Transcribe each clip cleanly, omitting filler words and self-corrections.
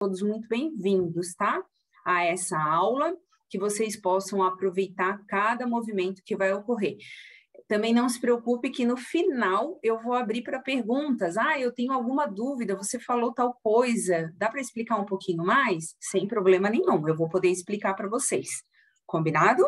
todos muito bem-vindos, tá? A essa aula, que vocês possam aproveitar cada movimento que vai ocorrer. Também não se preocupe que no final eu vou abrir para perguntas. Ah, eu tenho alguma dúvida, você falou tal coisa, dá para explicar um pouquinho mais? Sem problema nenhum, eu vou poder explicar para vocês. Combinado?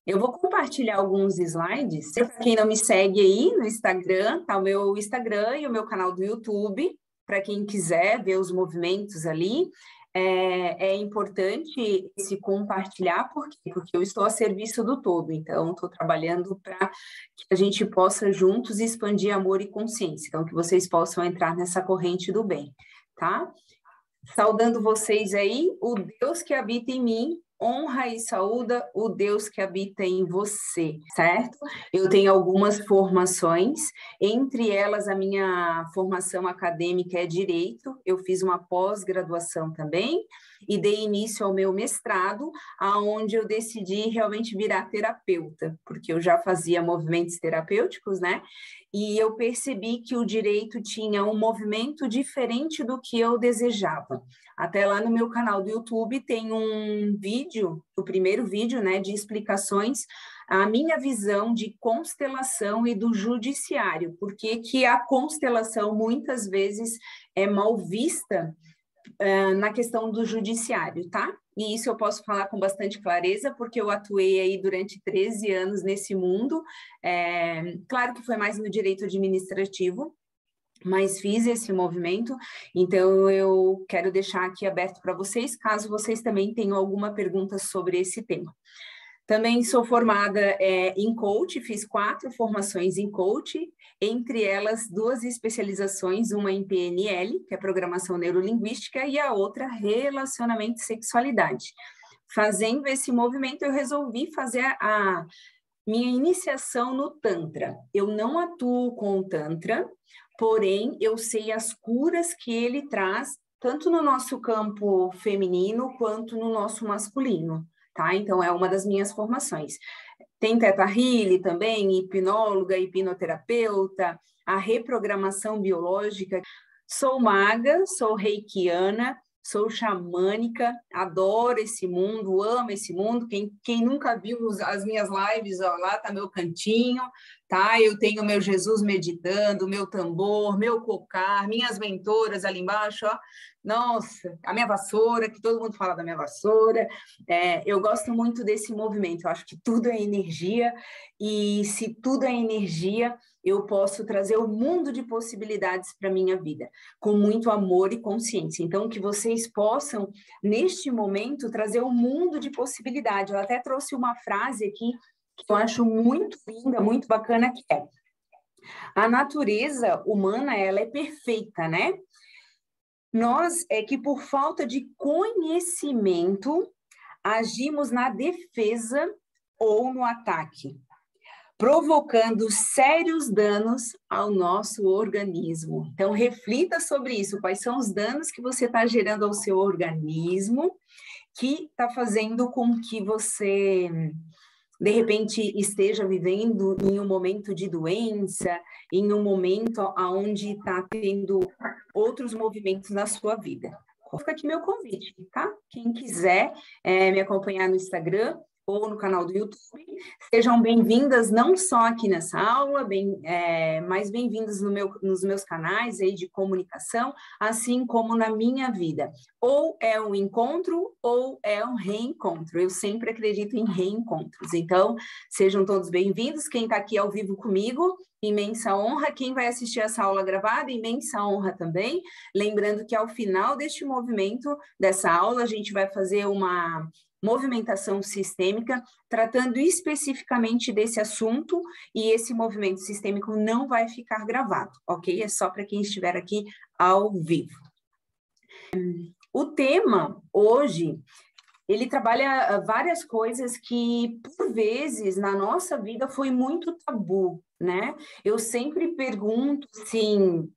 Eu vou compartilhar alguns slides. Para quem não me segue aí no Instagram, tá o meu Instagram e o meu canal do YouTube, para quem quiser ver os movimentos ali. É importante se compartilhar, por quê? Porque eu estou a serviço do todo, então estou trabalhando para que a gente possa juntos expandir amor e consciência, então que vocês possam entrar nessa corrente do bem, tá? Saudando vocês aí, o Deus que habita em mim, honra e saúda o Deus que habita em você, certo? Eu tenho algumas formações, entre elas a minha formação acadêmica é Direito, eu fiz uma pós-graduação também, e dei início ao meu mestrado, aonde eu decidi realmente virar terapeuta, porque eu já fazia movimentos terapêuticos, né? E eu percebi que o direito tinha um movimento diferente do que eu desejava. Até lá no meu canal do YouTube tem um vídeo, o primeiro vídeo, né, de explicações, a minha visão de constelação e do judiciário, porque que a constelação muitas vezes é mal vista na questão do judiciário, tá? E isso eu posso falar com bastante clareza, porque eu atuei aí durante 13 anos nesse mundo. Claro que foi mais no direito administrativo, mas fiz esse movimento, então eu quero deixar aqui aberto para vocês, caso vocês também tenham alguma pergunta sobre esse tema. Também sou formada em coach, fiz 4 formações em coach, entre elas 2 especializações, uma em PNL, que é Programação Neurolinguística, e a outra Relacionamento e Sexualidade. Fazendo esse movimento, eu resolvi fazer a minha iniciação no Tantra. Eu não atuo com o Tantra, porém, eu sei as curas que ele traz, tanto no nosso campo feminino, quanto no nosso masculino. Tá? Então, é uma das minhas formações. Tem Theta Healing também, hipnóloga, hipnoterapeuta, a reprogramação biológica. Sou maga, sou reikiana, sou xamânica, adoro esse mundo, amo esse mundo. Quem nunca viu as minhas lives, ó, lá está meu cantinho, tá? Eu tenho meu Jesus meditando, meu tambor, meu cocar, minhas mentoras ali embaixo, ó. Nossa, a minha vassoura, que todo mundo fala da minha vassoura. Eu gosto muito desse movimento, eu acho que tudo é energia, e se tudo é energia, eu posso trazer um mundo de possibilidades para a minha vida, com muito amor e consciência. Então, que vocês possam, neste momento, trazer um mundo de possibilidades. Eu até trouxe uma frase aqui que eu acho muito linda, muito bacana, que é: a natureza humana, ela é perfeita, né? Nós é que por falta de conhecimento agimos na defesa ou no ataque, provocando sérios danos ao nosso organismo. Então, reflita sobre isso. Quais são os danos que você está gerando ao seu organismo que está fazendo com que você, de repente, esteja vivendo em um momento de doença, em um momento onde está tendo outros movimentos na sua vida. Fica aqui meu convite, tá? Quem quiser me acompanhar no Instagram ou no canal do YouTube, sejam bem-vindas não só aqui nessa aula, mas bem-vindas nos meus canais aí de comunicação, assim como na minha vida. Ou é um encontro ou é um reencontro. Eu sempre acredito em reencontros. Então, sejam todos bem-vindos. Quem está aqui ao vivo comigo, imensa honra. Quem vai assistir essa aula gravada, imensa honra também. Lembrando que ao final deste movimento, dessa aula, a gente vai fazer uma movimentação sistêmica, tratando especificamente desse assunto, e esse movimento sistêmico não vai ficar gravado, ok? É só para quem estiver aqui ao vivo. O tema, hoje, ele trabalha várias coisas que, por vezes, na nossa vida foi muito tabu, né? Eu sempre pergunto, assim,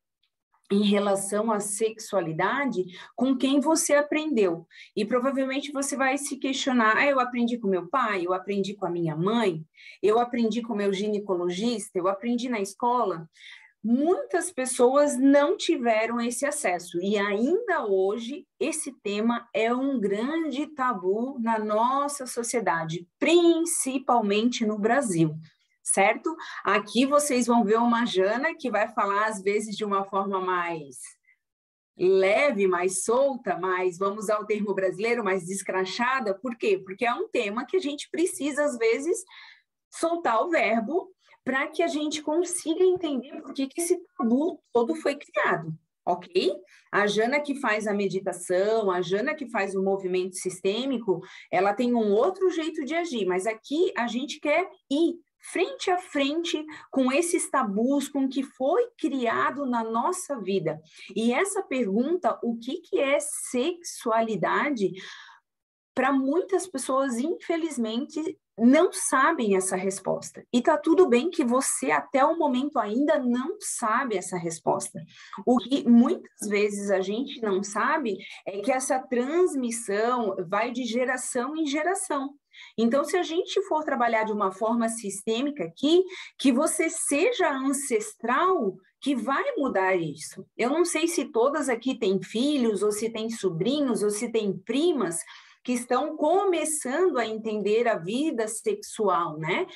em relação à sexualidade, com quem você aprendeu. E provavelmente você vai se questionar: eu aprendi com meu pai, eu aprendi com a minha mãe, eu aprendi com meu ginecologista, eu aprendi na escola. muitas pessoas não tiveram esse acesso. E ainda hoje, esse tema é um grande tabu na nossa sociedade, principalmente no Brasil, certo? Aqui vocês vão ver uma Jana que vai falar, às vezes, de uma forma mais leve, mais solta, mais, vamos usar o termo brasileiro, mais descrachada. Por quê? Porque é um tema que a gente precisa, às vezes, soltar o verbo para que a gente consiga entender por que esse tabu todo foi criado, ok? A Jana que faz a meditação, a Jana que faz o movimento sistêmico, ela tem um outro jeito de agir, mas aqui a gente quer ir frente a frente com esses tabus, com o que foi criado na nossa vida. E essa pergunta, o que é sexualidade? Para muitas pessoas, infelizmente, não sabem essa resposta. E tá tudo bem que você, até o momento, ainda não sabe essa resposta. O que muitas vezes a gente não sabe é que essa transmissão vai de geração em geração. Então, se a gente for trabalhar de uma forma sistêmica aqui, que você seja ancestral, que vai mudar isso. Eu não sei se todas aqui têm filhos, ou se têm sobrinhos, ou se têm primas, que estão começando a entender a vida sexual, né?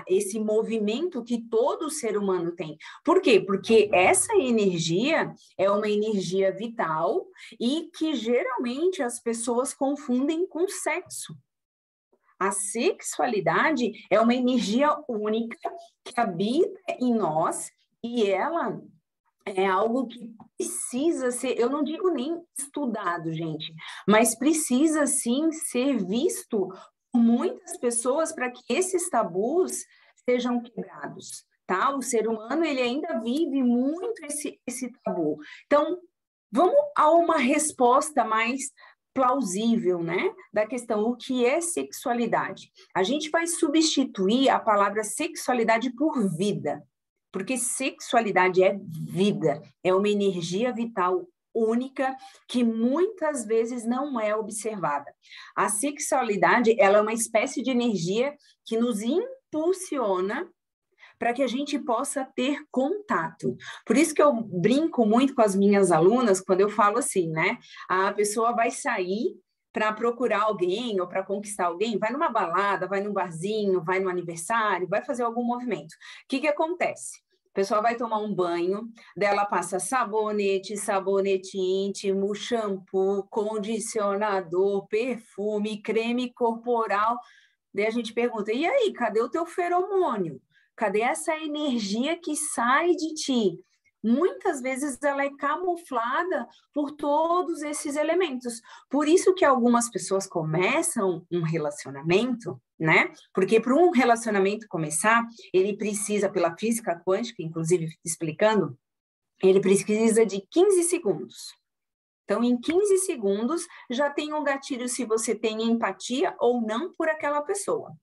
Esse movimento que todo ser humano tem. Por quê? Porque essa energia é uma energia vital e que geralmente as pessoas confundem com sexo. A sexualidade é uma energia única que habita em nós e ela é algo que precisa ser, eu não digo nem estudado, gente, mas precisa sim ser visto por muitas pessoas para que esses tabus sejam quebrados, tá? O ser humano, ele ainda vive muito esse tabu. Então, vamos a uma resposta mais plausível, né, da questão o que é sexualidade. A gente vai substituir a palavra sexualidade por vida. Porque sexualidade é vida, é uma energia vital única que muitas vezes não é observada. A sexualidade, ela é uma espécie de energia que nos impulsiona para que a gente possa ter contato. Por isso que eu brinco muito com as minhas alunas quando eu falo assim, né? A pessoa vai sair para procurar alguém ou para conquistar alguém, vai numa balada, vai num barzinho, vai no aniversário, vai fazer algum movimento. O que acontece? A pessoa vai tomar um banho, dela passa sabonete, sabonete íntimo, shampoo, condicionador, perfume, creme corporal. Daí a gente pergunta, e aí, cadê o teu feromônio? Cadê essa energia que sai de ti? Muitas vezes ela é camuflada por todos esses elementos. Por isso que algumas pessoas começam um relacionamento, né? Porque para um relacionamento começar, ele precisa, pela física quântica, inclusive explicando, ele precisa de 15 segundos. Então, em 15 segundos, já tem um gatilho se você tem empatia ou não por aquela pessoa.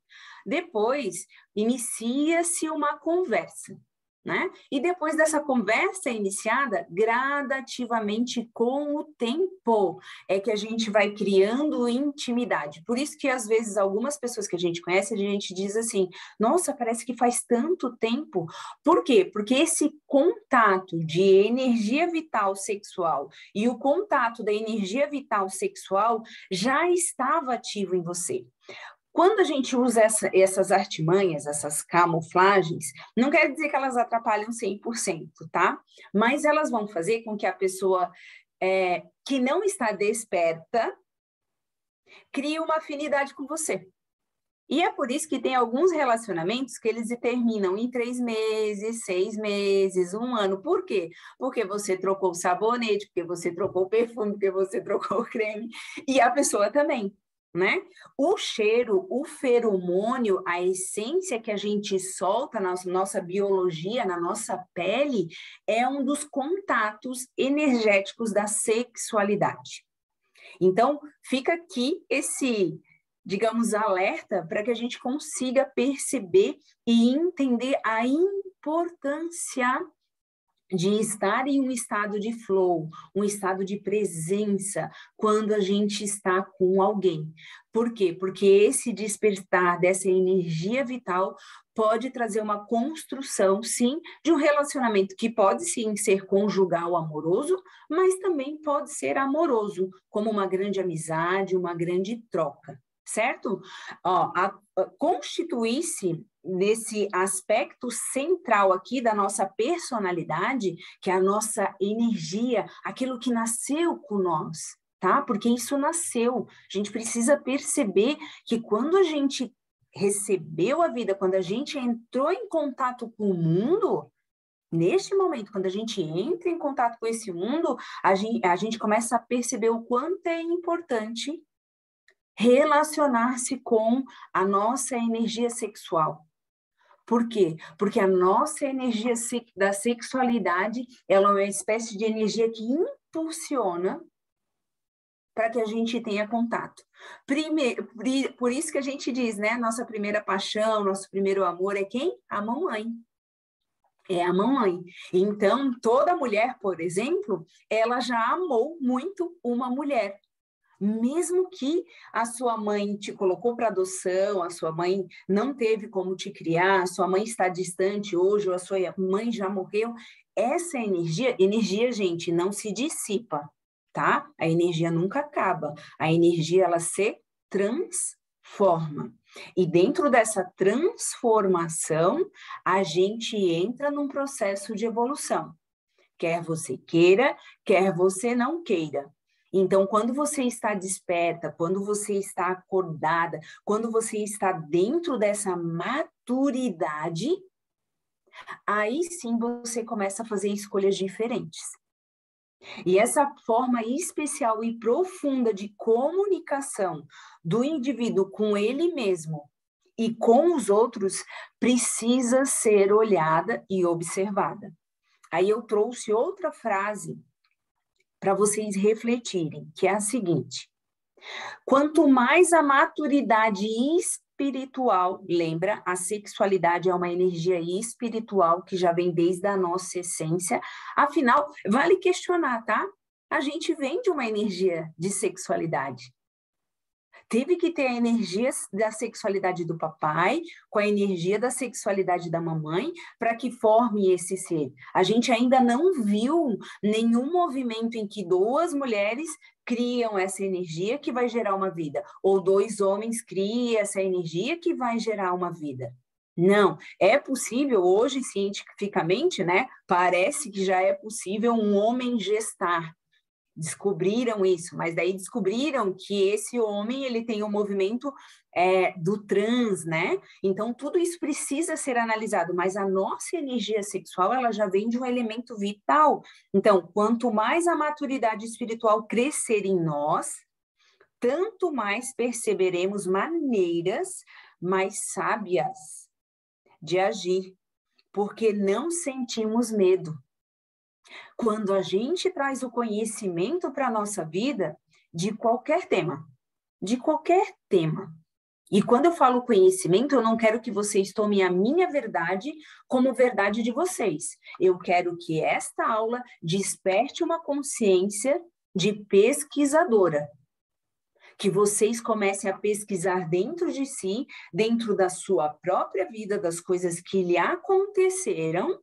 Depois, inicia-se uma conversa, né? E depois dessa conversa iniciada, gradativamente com o tempo, é que a gente vai criando intimidade. Por isso que, às vezes, algumas pessoas que a gente conhece, a gente diz assim, nossa, parece que faz tanto tempo. Por quê? Porque esse contato de energia vital sexual e o contato da energia vital sexual já estava ativo em você. Quando a gente usa essas artimanhas, essas camuflagens, não quer dizer que elas atrapalham 100%, tá? Mas elas vão fazer com que a pessoa que não está desperta crie uma afinidade com você. E é por isso que tem alguns relacionamentos que eles terminam em 3 meses, 6 meses, 1 ano. Por quê? Porque você trocou o sabonete, porque você trocou o perfume, porque você trocou o creme, e a pessoa também. Né? O cheiro, o feromônio, a essência que a gente solta na nossa biologia, na nossa pele, é um dos contatos energéticos da sexualidade. Então, fica aqui esse, digamos, alerta para que a gente consiga perceber e entender a importância de estar em um estado de flow, um estado de presença, quando a gente está com alguém. Por quê? Porque esse despertar dessa energia vital pode trazer uma construção, sim, de um relacionamento que pode, sim, ser conjugal, amoroso, mas também pode ser amoroso, como uma grande amizade, uma grande troca. Certo? Ó, constituir-se nesse aspecto central aqui da nossa personalidade, que é a nossa energia, aquilo que nasceu com nós, tá? Porque isso nasceu. A gente precisa perceber que quando a gente recebeu a vida, quando a gente entrou em contato com o mundo, neste momento, quando a gente entra em contato com esse mundo, a gente começa a perceber o quanto é importante relacionar-se com a nossa energia sexual. Por quê? Porque a nossa energia da sexualidade, ela é uma espécie de energia que impulsiona para que a gente tenha contato. Primeiro, por isso que a gente diz, né? Nossa primeira paixão, nosso primeiro amor é quem? A mamãe. É a mamãe. Então, toda mulher, por exemplo, ela já amou muito uma mulher. Mesmo que a sua mãe te colocou para adoção, a sua mãe não teve como te criar, a sua mãe está distante hoje, ou a sua mãe já morreu, essa energia, gente, não se dissipa, tá? A energia nunca acaba. A energia, ela se transforma. E dentro dessa transformação, a gente entra num processo de evolução. Quer você queira, quer você não queira. Então, quando você está desperta, quando você está acordada, quando você está dentro dessa maturidade, aí sim você começa a fazer escolhas diferentes. E essa forma especial e profunda de comunicação do indivíduo com ele mesmo e com os outros precisa ser olhada e observada. Aí eu trouxe outra frase para vocês refletirem, que é a seguinte: quanto mais a maturidade espiritual, lembra, a sexualidade é uma energia espiritual que já vem desde a nossa essência, afinal, vale questionar, tá? A gente vem de uma energia de sexualidade. Teve que ter a energia da sexualidade do papai com a energia da sexualidade da mamãe para que forme esse ser. A gente ainda não viu nenhum movimento em que duas mulheres criam essa energia que vai gerar uma vida, ou dois homens criam essa energia que vai gerar uma vida. Não, é possível hoje, cientificamente, né? Parece que já é possível um homem gestar. Descobriram isso, mas daí descobriram que esse homem ele tem um movimento do trans, né? Então tudo isso precisa ser analisado, mas a nossa energia sexual ela já vem de um elemento vital. Então, quanto mais a maturidade espiritual crescer em nós, tanto mais perceberemos maneiras mais sábias de agir, porque não sentimos medo. Quando a gente traz o conhecimento para a nossa vida de qualquer tema, E quando eu falo conhecimento, eu não quero que vocês tomem a minha verdade como verdade de vocês. Eu quero que esta aula desperte uma consciência de pesquisadora. Que vocês comecem a pesquisar dentro de si, dentro da sua própria vida, das coisas que lhe aconteceram,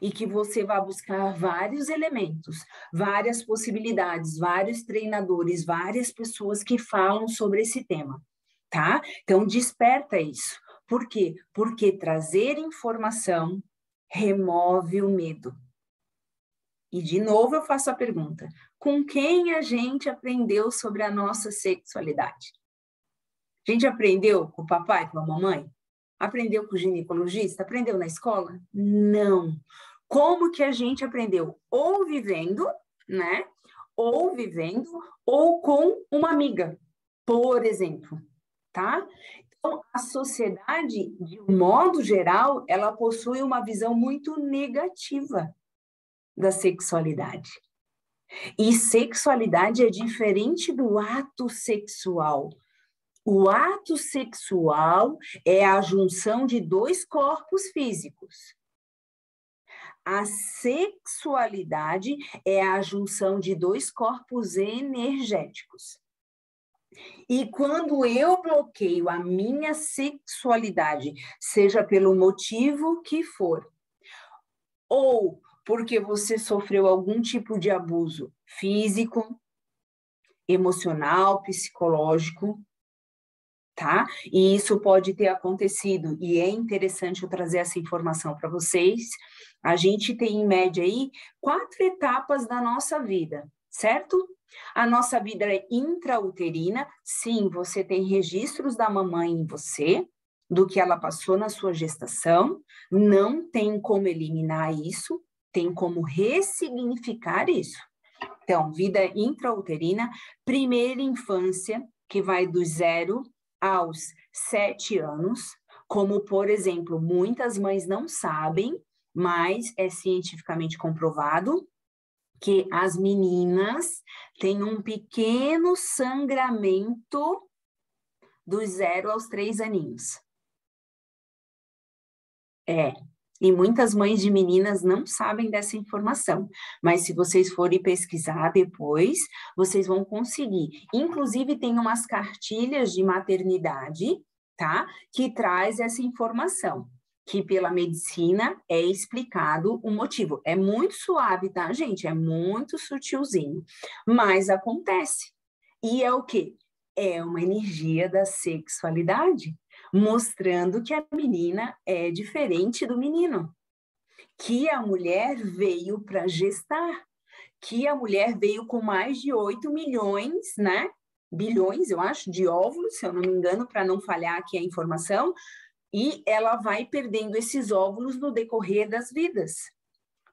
e que você vai buscar vários elementos, várias possibilidades, vários treinadores, várias pessoas que falam sobre esse tema, tá? Então, desperta isso. Por quê? Porque trazer informação remove o medo. E, de novo, eu faço a pergunta: com quem a gente aprendeu sobre a nossa sexualidade? A gente aprendeu com o papai, com a mamãe? Aprendeu com o ginecologista? Aprendeu na escola? Não. Como que a gente aprendeu? Ou vivendo, né? Ou vivendo, ou com uma amiga, por exemplo, tá? Então, a sociedade, de um modo geral, ela possui uma visão muito negativa da sexualidade. E sexualidade é diferente do ato sexual. O ato sexual é a junção de dois corpos físicos. A sexualidade é a junção de dois corpos energéticos. E quando eu bloqueio a minha sexualidade, seja pelo motivo que for, ou porque você sofreu algum tipo de abuso físico, emocional, psicológico, tá? E isso pode ter acontecido, e é interessante eu trazer essa informação para vocês. A gente tem, em média, aí, 4 etapas da nossa vida, certo? A nossa vida é intrauterina, sim, você tem registros da mamãe em você, do que ela passou na sua gestação, não tem como eliminar isso, tem como ressignificar isso. Então, vida intrauterina, primeira infância, que vai do 0 aos 7 anos, como, por exemplo, muitas mães não sabem, mas é cientificamente comprovado que as meninas têm um pequeno sangramento dos 0 aos 3 aninhos. E muitas mães de meninas não sabem dessa informação, mas se vocês forem pesquisar depois, vocês vão conseguir. Inclusive, tem umas cartilhas de maternidade, tá? Que traz essa informação, que pela medicina é explicado o motivo. É muito suave, tá, gente? É muito sutilzinho, mas acontece. E é o quê? É uma energia da sexualidade, mostrando que a menina é diferente do menino, que a mulher veio para gestar, que a mulher veio com mais de 8 milhões, né? Bilhões, eu acho, de óvulos, se eu não me engano, para não falhar aqui a informação, e ela vai perdendo esses óvulos no decorrer das vidas.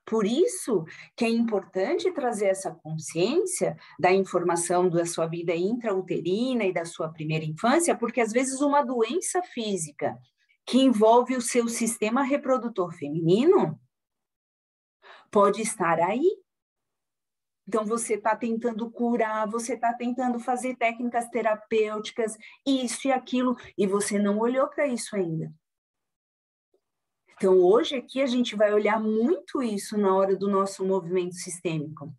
Por isso que é importante trazer essa consciência da informação da sua vida intrauterina e da sua primeira infância, porque às vezes uma doença física que envolve o seu sistema reprodutor feminino pode estar aí. Então, você está tentando curar, você está tentando fazer técnicas terapêuticas, isso e aquilo, e você não olhou para isso ainda. Então, hoje aqui a gente vai olhar muito isso na hora do nosso movimento sistêmico.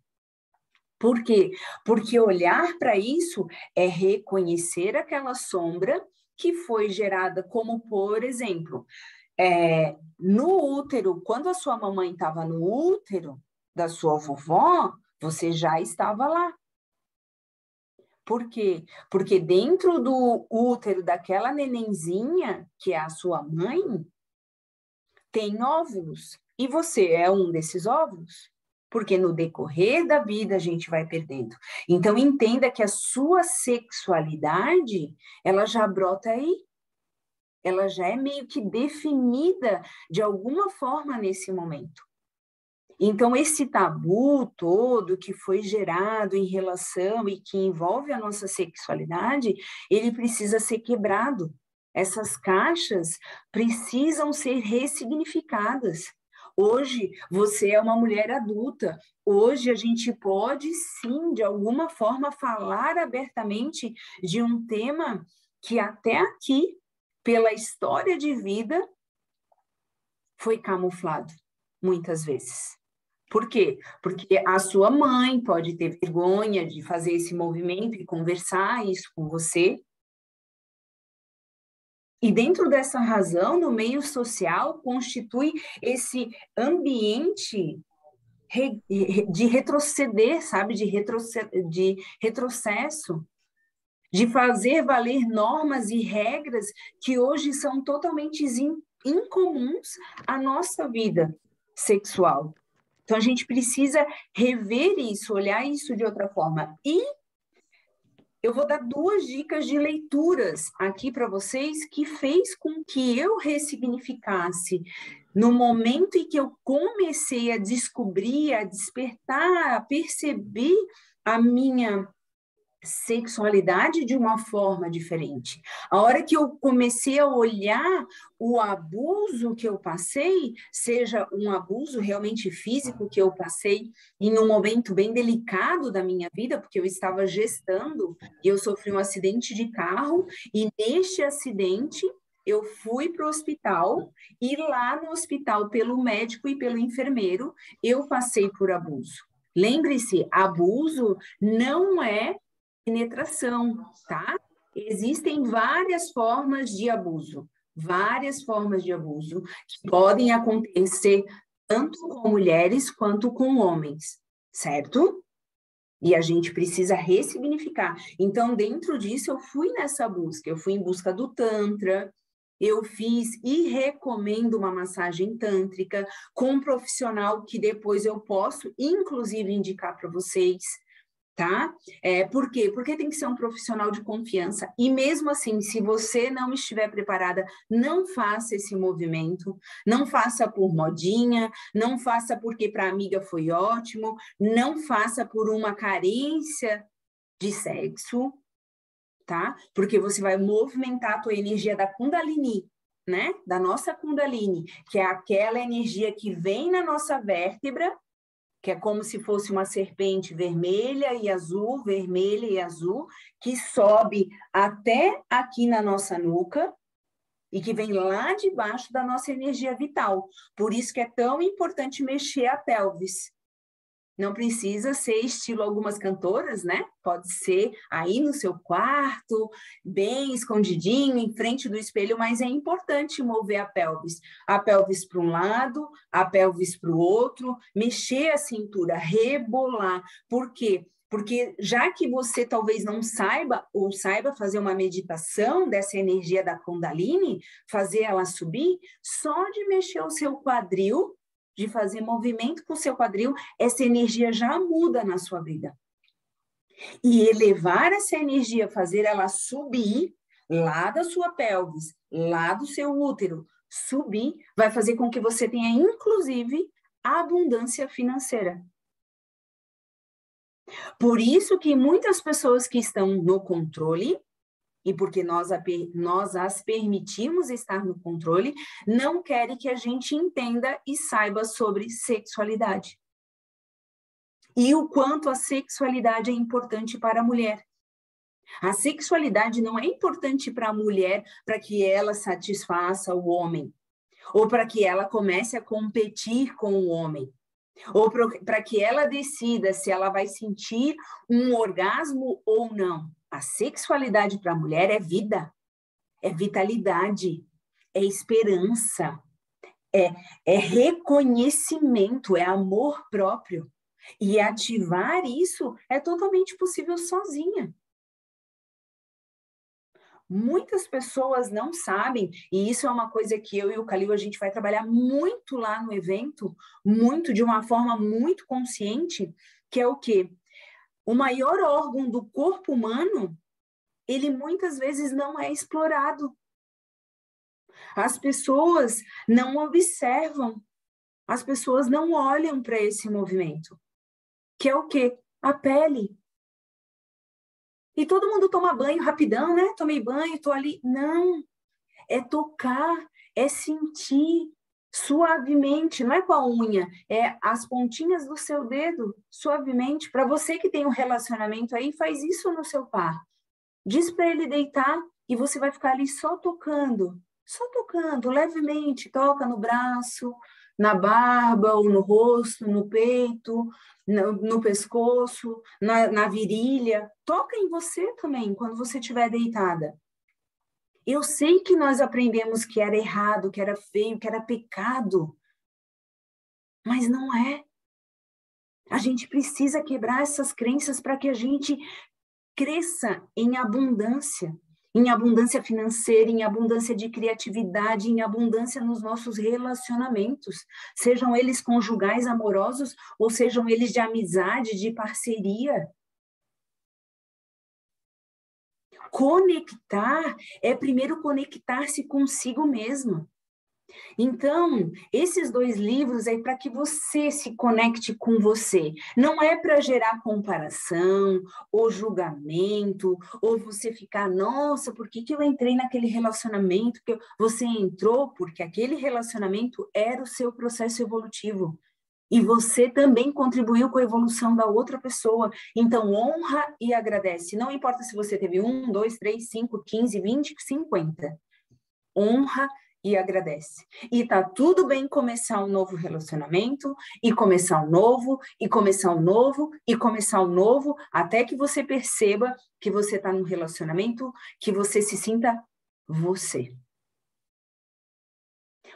Por quê? Porque olhar para isso é reconhecer aquela sombra que foi gerada, como, por exemplo, no útero, quando a sua mamãe estava no útero da sua vovó, você já estava lá. Por quê? Porque dentro do útero daquela nenenzinha, que é a sua mãe, tem óvulos. E você é um desses óvulos? Porque no decorrer da vida a gente vai perdendo. Então, entenda que a sua sexualidade, ela já brota aí. Ela já é meio que definida de alguma forma nesse momento. Então, esse tabu todo que foi gerado em relação e que envolve a nossa sexualidade, ele precisa ser quebrado. Essas caixas precisam ser ressignificadas. Hoje, você é uma mulher adulta. Hoje, a gente pode, sim, de alguma forma, falar abertamente de um tema que até aqui, pela história de vida, foi camuflado, muitas vezes. Por quê? Porque a sua mãe pode ter vergonha de fazer esse movimento e conversar isso com você. E dentro dessa razão, no meio social, constitui esse ambiente de retroceder, sabe? De retrocesso, de fazer valer normas e regras que hoje são totalmente incomuns à nossa vida sexual. Então, a gente precisa rever isso, olhar isso de outra forma. E eu vou dar 2 dicas de leituras aqui para vocês que fez com que eu ressignificasse. No momento em que eu comecei a descobrir, a despertar, a perceber a minha sexualidade de uma forma diferente. A hora que eu comecei a olhar o abuso que eu passei, seja um abuso realmente físico que eu passei em um momento bem delicado da minha vida, porque eu estava gestando e eu sofri um acidente de carro, e neste acidente eu fui para o hospital e lá no hospital, pelo médico e pelo enfermeiro, eu passei por abuso. Lembre-se, abuso não é penetração, tá? Existem várias formas de abuso que podem acontecer tanto com mulheres quanto com homens, certo? E a gente precisa ressignificar. Então, dentro disso, eu fui nessa busca. Eu fui em busca do Tantra, eu fiz e recomendo uma massagem tântrica com um profissional que depois eu posso, inclusive, indicar para vocês, tá? Por quê? Porque tem que ser um profissional de confiança. E mesmo assim, se você não estiver preparada, não faça esse movimento, não faça por modinha, não faça porque para a amiga foi ótimo, não faça por uma carência de sexo, tá? Porque você vai movimentar a tua energia da Kundalini, né? Da nossa Kundalini, que é aquela energia que vem na nossa vértebra, que é como se fosse uma serpente vermelha e azul, que sobe até aqui na nossa nuca e que vem lá de baixo da nossa energia vital. Por isso que é tão importante mexer a pelvis. Não precisa ser estilo algumas cantoras, né? Pode ser aí no seu quarto, bem escondidinho, em frente do espelho, mas é importante mover a pelvis. A pelvis para um lado, a pelvis para o outro, mexer a cintura, rebolar. Por quê? Porque já que você talvez não saiba ou saiba fazer uma meditação dessa energia da Kundalini, fazer ela subir, só de mexer o seu quadril, de fazer movimento com o seu quadril, essa energia já muda na sua vida. E elevar essa energia, fazer ela subir lá da sua pelvis, lá do seu útero, subir, vai fazer com que você tenha, inclusive, abundância financeira. Por isso que muitas pessoas que estão no controle, e porque nós as permitimos estar no controle, não querem que a gente entenda e saiba sobre sexualidade. E o quanto a sexualidade é importante para a mulher. A sexualidade não é importante para a mulher para que ela satisfaça o homem, ou para que ela comece a competir com o homem, ou para que ela decida se ela vai sentir um orgasmo ou não. A sexualidade para a mulher é vida, é vitalidade, é esperança, é reconhecimento, é amor próprio. E ativar isso é totalmente possível sozinha. Muitas pessoas não sabem, e isso é uma coisa que eu e o Calil, a gente vai trabalhar muito lá no evento, muito, de uma forma muito consciente, que é o quê? O maior órgão do corpo humano, ele muitas vezes não é explorado. As pessoas não observam, as pessoas não olham para esse movimento, que é o quê? A pele. E todo mundo toma banho rapidão, né? Tomei banho, tô ali. Não, é tocar, é sentir suavemente, não é com a unha, é as pontinhas do seu dedo, suavemente. Para você que tem um relacionamento aí, faz isso no seu par. Diz para ele deitar e você vai ficar ali só tocando, levemente. Toca no braço, na barba, ou no rosto, no peito, no pescoço, na virilha. Toca em você também, quando você estiver deitada. Eu sei que nós aprendemos que era errado, que era feio, que era pecado, mas não é. A gente precisa quebrar essas crenças para que a gente cresça em abundância financeira, em abundância de criatividade, em abundância nos nossos relacionamentos, sejam eles conjugais, amorosos, ou sejam eles de amizade, de parceria. Conectar é primeiro conectar-se consigo mesmo. Então, esses 2 livros é para que você se conecte com você. Não é para gerar comparação, ou julgamento, ou você ficar, nossa, por que eu entrei naquele relacionamento? Você entrou porque aquele relacionamento era o seu processo evolutivo. E você também contribuiu com a evolução da outra pessoa. Então, honra e agradece. Não importa se você teve 1, 2, 3, 5, 15, 20, 50. honra e agradece. E tá tudo bem começar um novo relacionamento, e começar um novo, e começar um novo, e começar um novo, até que você perceba que você está num relacionamento, que você se sinta você.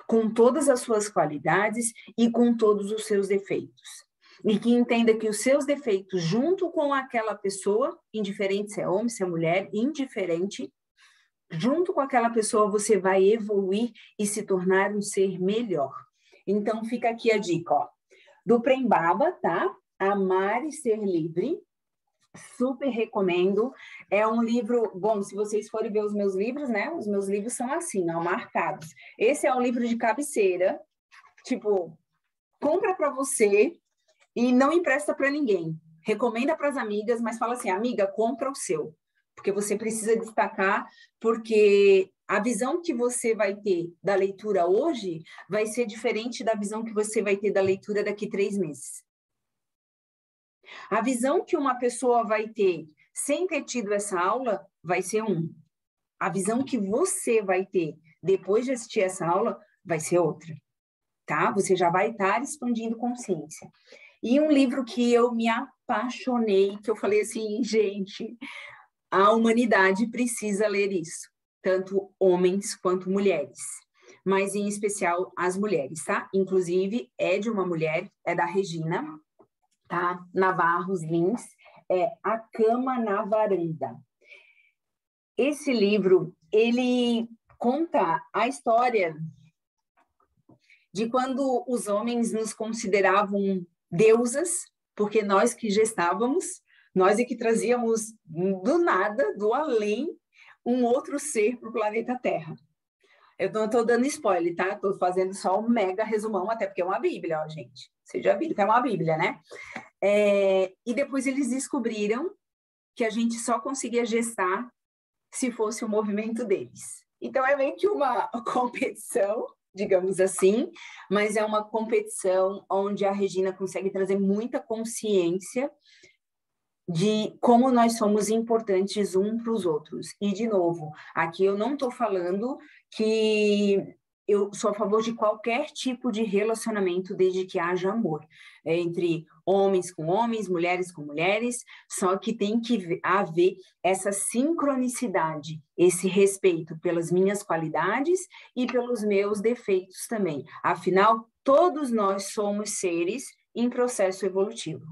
Com todas as suas qualidades e com todos os seus defeitos. E que entenda que os seus defeitos, junto com aquela pessoa, indiferente se é homem, se é mulher, indiferente, junto com aquela pessoa você vai evoluir e se tornar um ser melhor. Então fica aqui a dica, ó, do Prembaba, tá? Amar e Ser Livre. Super recomendo. É um livro, bom, se vocês forem ver os meus livros, né? Os meus livros são assim, ó, marcados. Esse é um livro de cabeceira, tipo, compra para você e não empresta para ninguém. Recomenda para as amigas, mas fala assim, amiga, compra o seu. Porque você precisa destacar, porque a visão que você vai ter da leitura hoje vai ser diferente da visão que você vai ter da leitura daqui 3 meses. A visão que uma pessoa vai ter sem ter tido essa aula vai ser um. A visão que você vai ter depois de assistir essa aula vai ser outra, tá? Você já vai estar expandindo consciência. E um livro que eu me apaixonei, que eu falei assim, gente, a humanidade precisa ler isso, tanto homens quanto mulheres, mas em especial as mulheres, tá? Inclusive, é de uma mulher, é da Regina, tá? Navarros Lins, é A Cama na Varanda. Esse livro, ele conta a história de quando os homens nos consideravam deusas, porque nós que gestávamos, nós é que trazíamos do nada, do além, um outro ser para o planeta Terra. Eu não estou dando spoiler, tá? Estou fazendo só um mega resumão, até porque é uma Bíblia, ó, gente. Vocês já viram que é uma Bíblia, né? E depois eles descobriram que a gente só conseguia gestar se fosse o movimento deles. Então, é meio que uma competição, digamos assim, mas é uma competição onde a Regina consegue trazer muita consciência de como nós somos importantes uns para os outros. E, de novo, aqui eu não estou falando que eu sou a favor de qualquer tipo de relacionamento desde que haja amor, entre homens com homens, mulheres com mulheres, só que tem que haver essa sincronicidade, esse respeito pelas minhas qualidades e pelos meus defeitos também. Afinal, todos nós somos seres em processo evolutivo.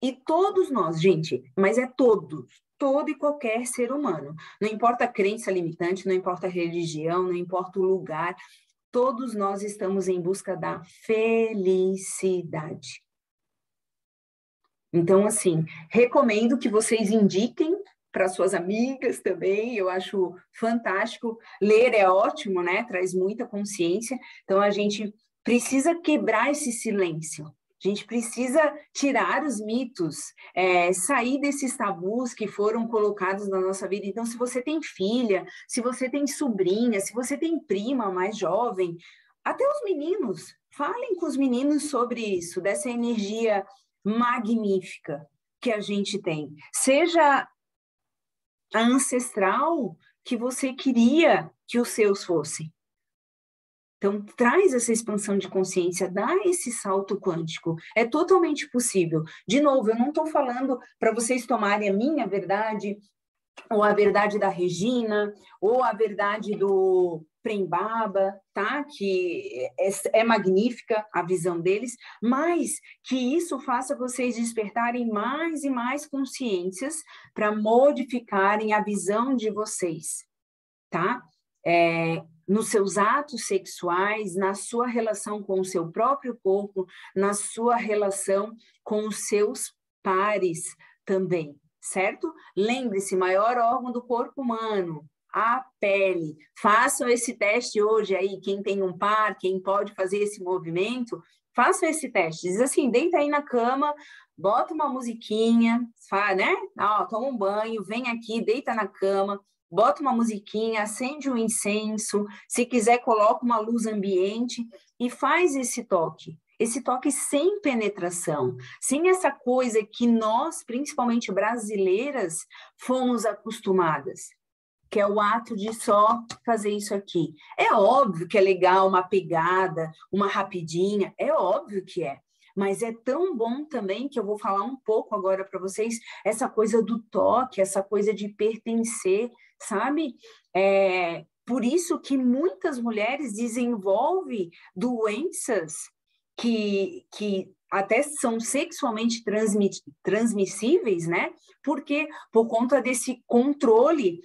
E todos nós, gente, mas é todos, todo e qualquer ser humano. Não importa a crença limitante, não importa a religião, não importa o lugar, todos nós estamos em busca da felicidade. Então, assim, recomendo que vocês indiquem para suas amigas também, eu acho fantástico. Ler é ótimo, né? Traz muita consciência. Então, a gente precisa quebrar esse silêncio. A gente precisa tirar os mitos, sair desses tabus que foram colocados na nossa vida. Então, se você tem filha, se você tem sobrinha, se você tem prima mais jovem, até os meninos, falem com os meninos sobre isso, dessa energia magnífica que a gente tem. Seja a ancestral que você queria que os seus fossem. Então, traz essa expansão de consciência, dá esse salto quântico. É totalmente possível. De novo, eu não estou falando para vocês tomarem a minha verdade, ou a verdade da Regina, ou a verdade do Prembaba, tá? Que é magnífica a visão deles, mas que isso faça vocês despertarem mais e mais consciências para modificarem a visão de vocês, tá? Nos seus atos sexuais, na sua relação com o seu próprio corpo, na sua relação com os seus pares também, certo? Lembre-se, maior órgão do corpo humano, a pele. Façam esse teste hoje aí, quem tem um par, quem pode fazer esse movimento, façam esse teste. Diz assim, deita aí na cama, bota uma musiquinha, né? Toma um banho, vem aqui, deita na cama, bota uma musiquinha, acende um incenso, se quiser coloca uma luz ambiente e faz esse toque sem penetração, sem essa coisa que nós, principalmente brasileiras, fomos acostumadas. que é o ato de só fazer isso aqui. É óbvio que é legal uma pegada, uma rapidinha, é óbvio que é. Mas é tão bom também, que eu vou falar um pouco agora para vocês, essa coisa do toque, essa coisa de pertencer, sabe? Por isso que muitas mulheres desenvolvem doenças que até são sexualmente transmissíveis, né? Porque por conta desse controle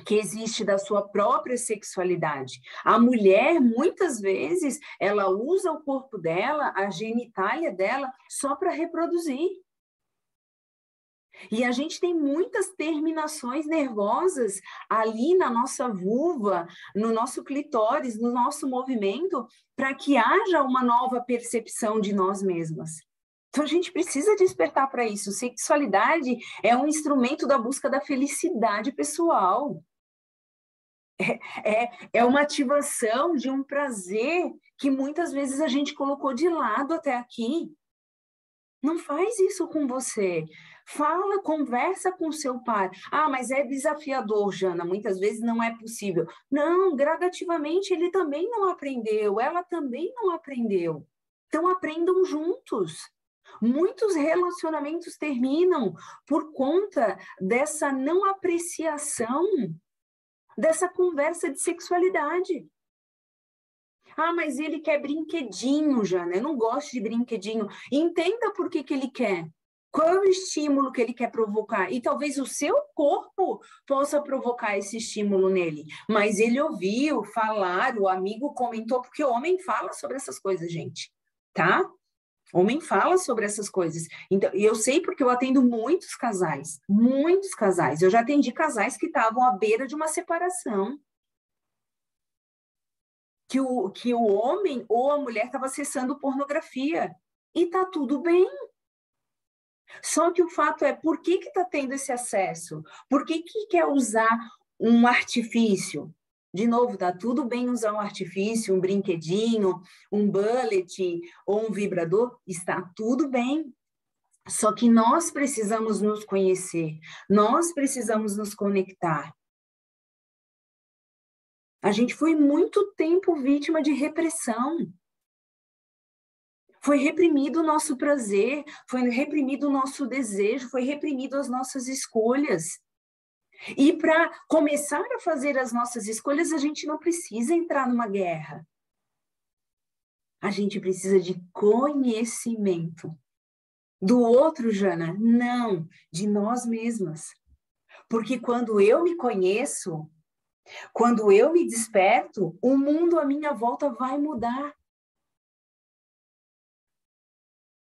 que existe da sua própria sexualidade. A mulher, muitas vezes, ela usa o corpo dela, a genitália dela, só para reproduzir. E a gente tem muitas terminações nervosas ali na nossa vulva, no nosso clitóris, no nosso movimento, para que haja uma nova percepção de nós mesmas. Então, a gente precisa despertar para isso. Sexualidade é um instrumento da busca da felicidade pessoal. É uma ativação de um prazer que muitas vezes a gente colocou de lado até aqui. Não faz isso com você. Fala, conversa com seu pai. Ah, mas é desafiador, Jana. Muitas vezes não é possível. Não, gradativamente ele também não aprendeu, ela também não aprendeu. Então aprendam juntos. Muitos relacionamentos terminam por conta dessa não apreciação dessa conversa de sexualidade. Ah, mas ele quer brinquedinho, Jana. Eu não gosto de brinquedinho. Entenda por que ele quer. Qual é o estímulo que ele quer provocar? E talvez o seu corpo possa provocar esse estímulo nele. Mas ele ouviu falar, o amigo comentou, porque o homem fala sobre essas coisas, gente. Tá? Homem fala sobre essas coisas. Então, eu sei porque eu atendo muitos casais. Muitos casais. Eu já atendi casais que estavam à beira de uma separação. Que o homem ou a mulher estava acessando pornografia. E tá tudo bem. Só que o fato é, por que está tendo esse acesso? Por que quer usar um artifício? De novo, tá tudo bem usar um artifício, um brinquedinho, um bullet ou um vibrador? Está tudo bem. Só que nós precisamos nos conhecer, nós precisamos nos conectar. A gente foi muito tempo vítima de repressão. Foi reprimido o nosso prazer, foi reprimido o nosso desejo, foi reprimido as nossas escolhas. E para começar a fazer as nossas escolhas, a gente não precisa entrar numa guerra. A gente precisa de conhecimento. Do outro, Jana? Não, de nós mesmas. Porque quando eu me conheço, quando eu me desperto, o mundo à minha volta vai mudar.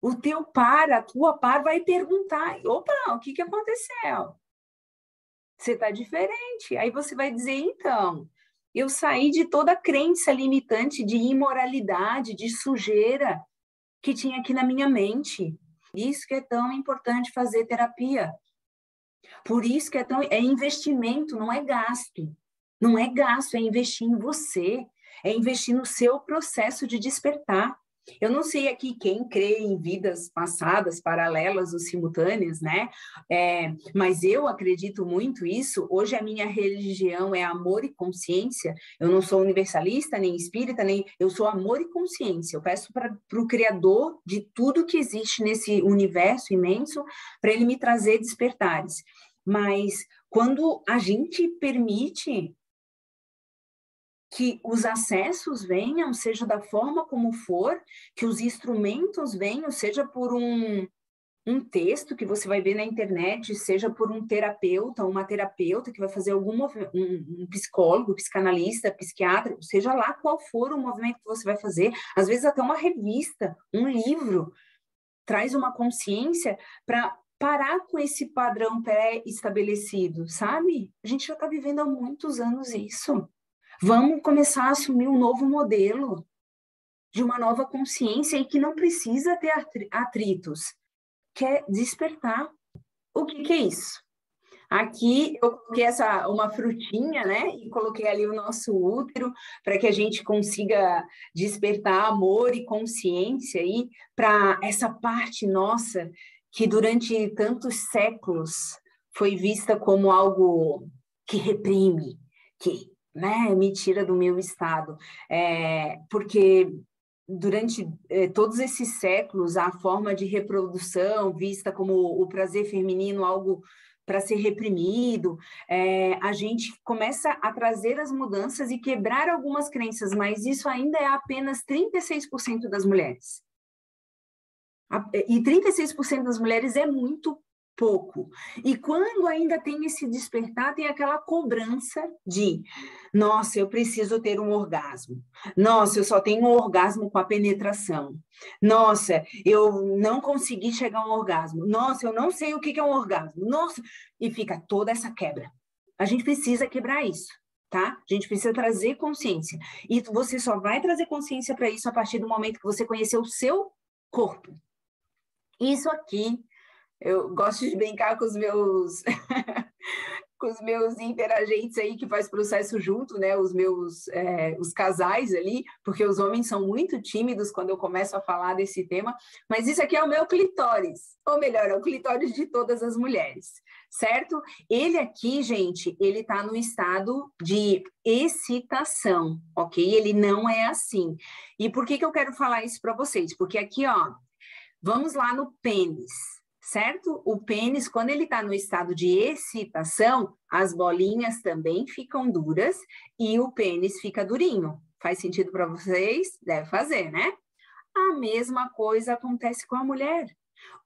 O teu par, a tua par vai perguntar, opa, o que aconteceu? Você está diferente. Aí você vai dizer, então, eu saí de toda a crença limitante de imoralidade, de sujeira que tinha aqui na minha mente. Isso que é tão importante fazer terapia. Por isso que é investimento, não é gasto. Não é gasto, é investir em você, é investir no seu processo de despertar. Eu não sei aqui quem crê em vidas passadas, paralelas ou simultâneas, né? Mas eu acredito muito isso. Hoje a minha religião é amor e consciência. Eu não sou universalista, nem espírita, nem... Eu sou amor e consciência. Eu peço para o Criador de tudo que existe nesse universo imenso para ele me trazer despertares. Mas quando a gente permite que os acessos venham, seja da forma como for, que os instrumentos venham, seja por um texto que você vai ver na internet, seja por um terapeuta, uma terapeuta que vai fazer um psicólogo, psicanalista, psiquiatra, seja lá qual for o movimento que você vai fazer, às vezes até uma revista, um livro, traz uma consciência para parar com esse padrão pré-estabelecido, sabe? A gente já está vivendo há muitos anos isso. Vamos começar a assumir um novo modelo de uma nova consciência e que não precisa ter atritos, que é despertar. O que é isso? Aqui eu coloquei uma frutinha, né? E coloquei ali o nosso útero para que a gente consiga despertar amor e consciência aí para essa parte nossa que durante tantos séculos foi vista como algo que reprime, que, né, me tira do meu estado. Porque durante todos esses séculos, a forma de reprodução vista como o prazer feminino, algo para ser reprimido, a gente começa a trazer as mudanças e quebrar algumas crenças, mas isso ainda é apenas 36% das mulheres. E 36% das mulheres é muito pouco. E quando ainda tem esse despertar, tem aquela cobrança de, nossa, eu preciso ter um orgasmo. Nossa, eu só tenho um orgasmo com a penetração. Nossa, eu não consegui chegar a um orgasmo. Nossa, eu não sei o que é um orgasmo. Nossa, e fica toda essa quebra. A gente precisa quebrar isso, tá? A gente precisa trazer consciência. E você só vai trazer consciência para isso a partir do momento que você conhecer o seu corpo. Isso aqui, eu gosto de brincar com os meus com os meus interagentes aí que faz processo junto, né? Os casais ali, porque os homens são muito tímidos quando eu começo a falar desse tema, mas isso aqui é o meu clitóris, ou melhor, é o clitóris de todas as mulheres, certo? Ele aqui, gente, ele está no estado de excitação, ok? Ele não é assim. E por que eu quero falar isso para vocês? Porque aqui, ó, vamos lá no pênis, certo? O pênis, quando ele está no estado de excitação, as bolinhas também ficam duras e o pênis fica durinho. Faz sentido para vocês? Deve fazer, né? A mesma coisa acontece com a mulher.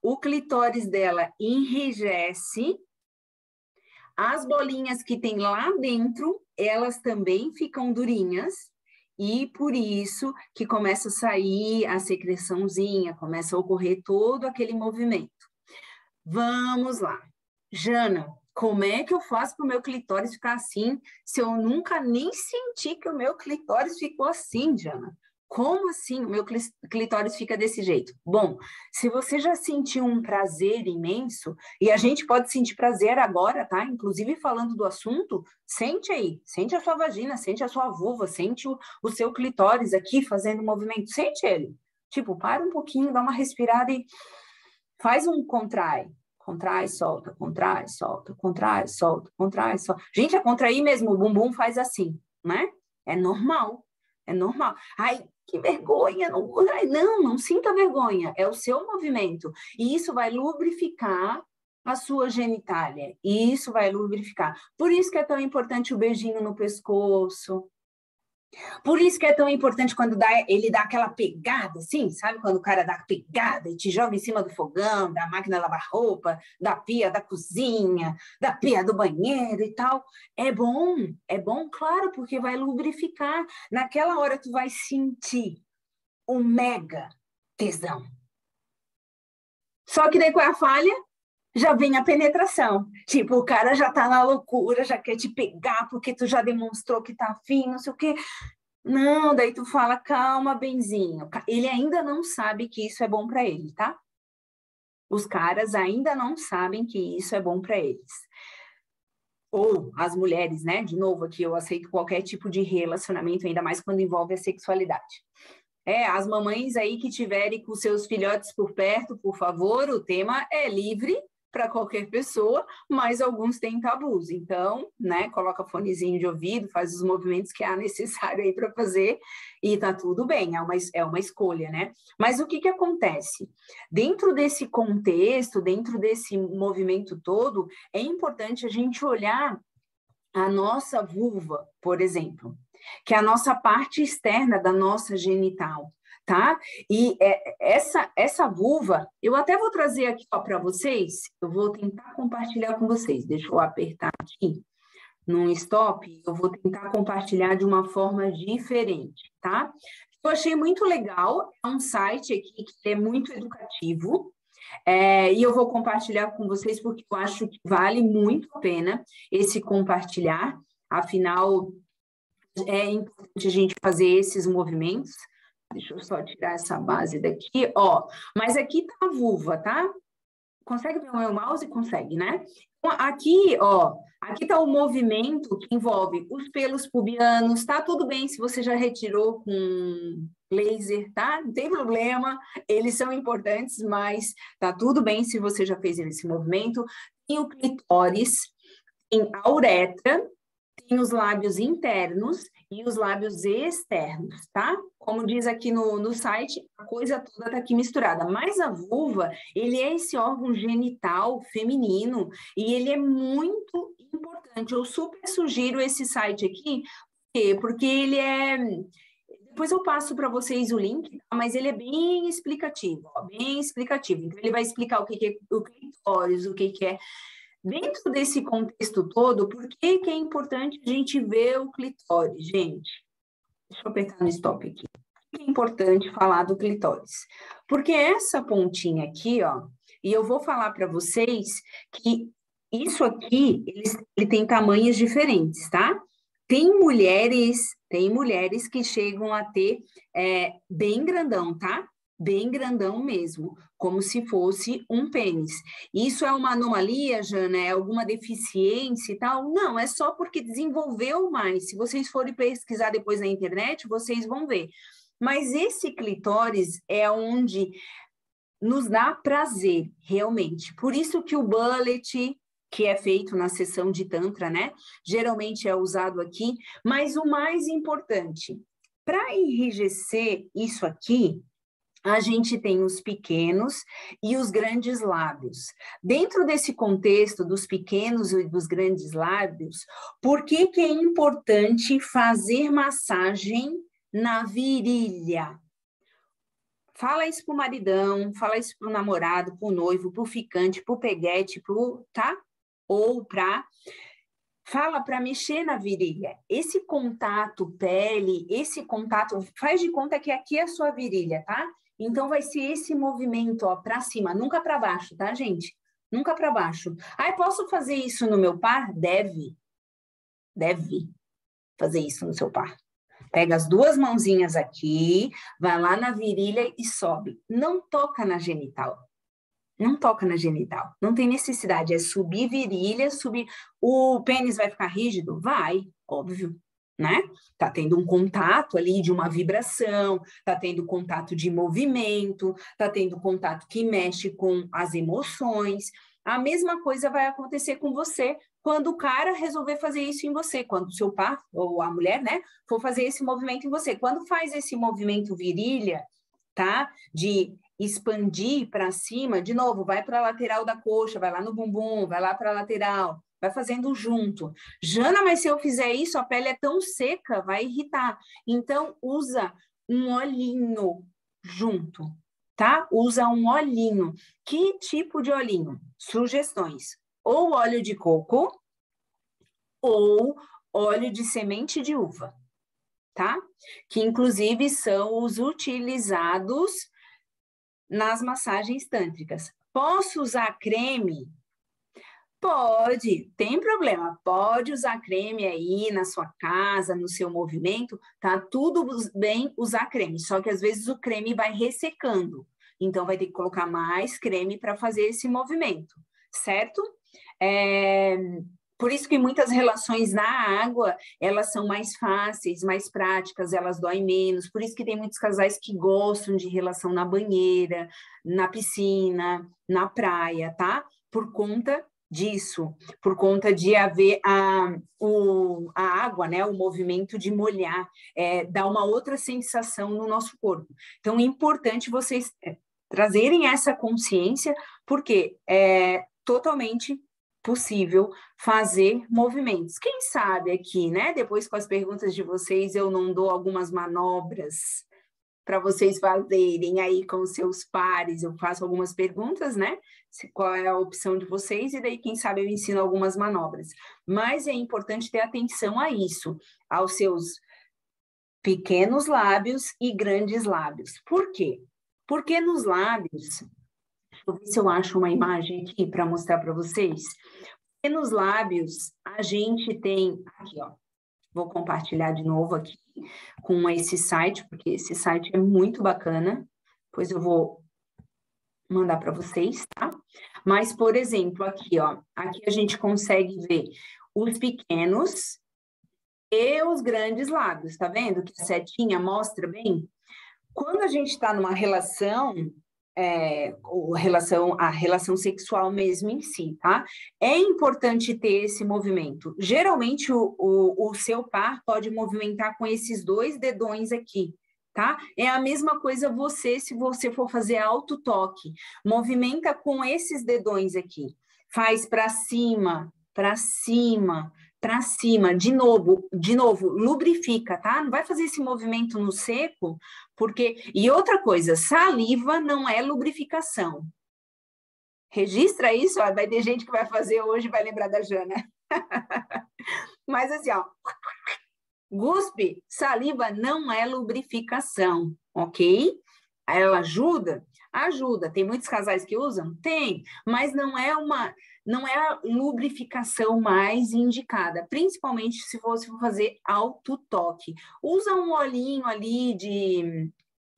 O clitóris dela enrijece, as bolinhas que tem lá dentro, elas também ficam durinhas, e por isso que começa a sair a secreçãozinha, começa a ocorrer todo aquele movimento. Vamos lá. Jana, como é que eu faço para o meu clitóris ficar assim, se eu nunca nem senti que o meu clitóris ficou assim, Jana? Como assim o meu clitóris fica desse jeito? Bom, se você já sentiu um prazer imenso, e a gente pode sentir prazer agora, tá? Inclusive falando do assunto, sente aí, sente a sua vagina, sente a sua vulva, sente o seu clitóris aqui fazendo movimento, sente ele. Tipo, para um pouquinho, dá uma respirada e faz um contrai. Contrai, solta, contrai, solta, contrai, solta, contrai, solta. Gente, a contrair mesmo, o bumbum faz assim, né? É normal, é normal. Ai, que vergonha, não sinta vergonha, é o seu movimento. E isso vai lubrificar a sua genitália, e isso vai lubrificar. Por isso que é tão importante o beijinho no pescoço. Por isso que é tão importante quando ele dá aquela pegada, assim, sabe? Quando o cara dá pegada e te joga em cima do fogão, da máquina de lavar roupa, da pia da cozinha, da pia do banheiro e tal. É bom, claro, porque vai lubrificar. Naquela hora tu vai sentir um mega tesão. Só que daí qual é a falha? Já vem a penetração. Tipo, o cara já tá na loucura, já quer te pegar porque tu já demonstrou que tá afim, não sei o quê. Não, daí tu fala, calma, benzinho. Ele ainda não sabe que isso é bom para ele, tá? Os caras ainda não sabem que isso é bom para eles. Ou as mulheres, né? De novo, aqui eu aceito qualquer tipo de relacionamento, ainda mais quando envolve a sexualidade. As mamães aí que tiverem com seus filhotes por perto, por favor, o tema é livre para qualquer pessoa, mas alguns têm tabus. Então, né, coloca fonezinho de ouvido, faz os movimentos que há necessário aí para fazer e tá tudo bem, é uma escolha, né? Mas o que acontece? Dentro desse contexto, dentro desse movimento todo, é importante a gente olhar a nossa vulva, por exemplo, que é a nossa parte externa da nossa genital, tá? E essa vulva, eu até vou trazer aqui para vocês, eu vou tentar compartilhar com vocês, deixa eu apertar aqui num stop, eu vou tentar compartilhar de uma forma diferente, tá? Eu achei muito legal, é um site aqui que é muito educativo, e eu vou compartilhar com vocês porque eu acho que vale muito a pena esse compartilhar, afinal, é importante a gente fazer esses movimentos. Deixa eu só tirar essa base daqui, ó. Mas aqui tá a vulva, tá? Consegue ver o meu mouse? Consegue, né? Então, aqui, ó, aqui tá o movimento que envolve os pelos pubianos, tá tudo bem se você já retirou com laser, tá? Não tem problema, eles são importantes, mas tá tudo bem se você já fez esse movimento. Tem o clitóris, tem a uretra, tem os lábios internos e os lábios externos, tá? Como diz aqui no site, a coisa toda tá aqui misturada. Mas a vulva, ele é esse órgão genital feminino e ele é muito importante. Eu super sugiro esse site aqui, porque ele é... Depois eu passo para vocês o link, tá? Mas ele é bem explicativo, ó, bem explicativo. Então, ele vai explicar o que é o clitóris, o que é... Dentro desse contexto todo, por que é importante a gente ver o clitóris, gente? Deixa eu apertar no stop aqui. Por que é importante falar do clitóris? Porque essa pontinha aqui, ó, e eu vou falar para vocês que isso aqui, ele tem tamanhos diferentes, tá? Tem mulheres que chegam a ter bem grandão, tá? Bem grandão mesmo, como se fosse um pênis. Isso é uma anomalia, Jana? É alguma deficiência e tal? Não, é só porque desenvolveu mais. Se vocês forem pesquisar depois na internet, vocês vão ver. Mas esse clitóris é onde nos dá prazer, realmente. Por isso que o bullet, que é feito na sessão de Tantra, né? Geralmente é usado aqui. Mas o mais importante, para enrijecer isso aqui, a gente tem os pequenos e os grandes lábios. Dentro desse contexto dos pequenos e dos grandes lábios, por que é importante fazer massagem na virilha? Fala isso pro maridão, fala isso pro namorado, pro noivo, pro ficante, pro peguete, tá? Ou fala para mexer na virilha. Esse contato pele, esse contato, faz de conta que aqui é a sua virilha, tá? Então vai ser esse movimento, ó, para cima, nunca para baixo, tá, gente? Nunca para baixo. Ah, posso fazer isso no meu par? Deve fazer isso no seu par. Pega as duas mãozinhas aqui, vai lá na virilha e sobe. Não toca na genital. Não toca na genital. Não tem necessidade. É subir virilha, subir. O pênis vai ficar rígido? Vai, óbvio, né? Tá tendo um contato ali de uma vibração, tá tendo contato de movimento, tá tendo contato que mexe com as emoções. A mesma coisa vai acontecer com você quando o cara resolver fazer isso em você, quando o seu par, ou a mulher, né, for fazer esse movimento em você. Quando faz esse movimento virilha, tá? De expandir para cima, de novo, vai para a lateral da coxa, vai lá no bumbum, vai lá para a lateral, vai fazendo junto. Jana, mas se eu fizer isso, a pele é tão seca, vai irritar. Então, usa um olhinho junto, tá? Usa um olhinho. Que tipo de olhinho? Sugestões. Ou óleo de coco, ou óleo de semente de uva, tá? Que, inclusive, são os utilizados nas massagens tântricas. Posso usar creme? Pode, tem problema. Pode usar creme aí na sua casa, no seu movimento, tá tudo bem usar creme, só que às vezes o creme vai ressecando. Então, vai ter que colocar mais creme para fazer esse movimento, certo? Por isso que muitas relações na água, elas são mais fáceis, mais práticas, elas doem menos. Por isso que tem muitos casais que gostam de relação na banheira, na piscina, na praia, tá? Por conta disso, por conta de haver a água, né? O movimento de molhar, dá uma outra sensação no nosso corpo. Então, é importante vocês trazerem essa consciência, porque é totalmente possível fazer movimentos. Quem sabe aqui, né? Depois com as perguntas de vocês, eu não dou algumas manobras para vocês fazerem aí com os seus pares. Eu faço algumas perguntas, né? Qual é a opção de vocês, e daí, quem sabe, eu ensino algumas manobras. Mas é importante ter atenção a isso, aos seus pequenos lábios e grandes lábios. Por quê? Porque nos lábios, deixa eu ver se eu acho uma imagem aqui para mostrar para vocês. E nos lábios, a gente tem... Aqui, ó. Vou compartilhar de novo aqui com esse site, porque esse site é muito bacana. Depois eu vou mandar para vocês, tá? Mas, por exemplo, aqui, ó. Aqui a gente consegue ver os pequenos e os grandes lábios. Tá vendo que a setinha mostra bem? Quando a gente está numa relação a relação sexual mesmo em si, tá? É importante ter esse movimento. Geralmente, o seu par pode movimentar com esses 2 dedões aqui, tá? É a mesma coisa se você for fazer autotoque. Movimenta com esses dedões aqui. Faz para cima, para cima, para cima. De novo, lubrifica, tá? Não vai fazer esse movimento no seco, porque... E outra coisa, saliva não é lubrificação. Registra isso, ó, vai ter gente que vai fazer hoje, vai lembrar da Jana. Mas assim, ó, guspe, saliva não é lubrificação, ok? Ela ajuda? Ajuda. Tem muitos casais que usam? Tem, mas não é a lubrificação mais indicada, principalmente se você for fazer autotoque. Usa um olhinho ali de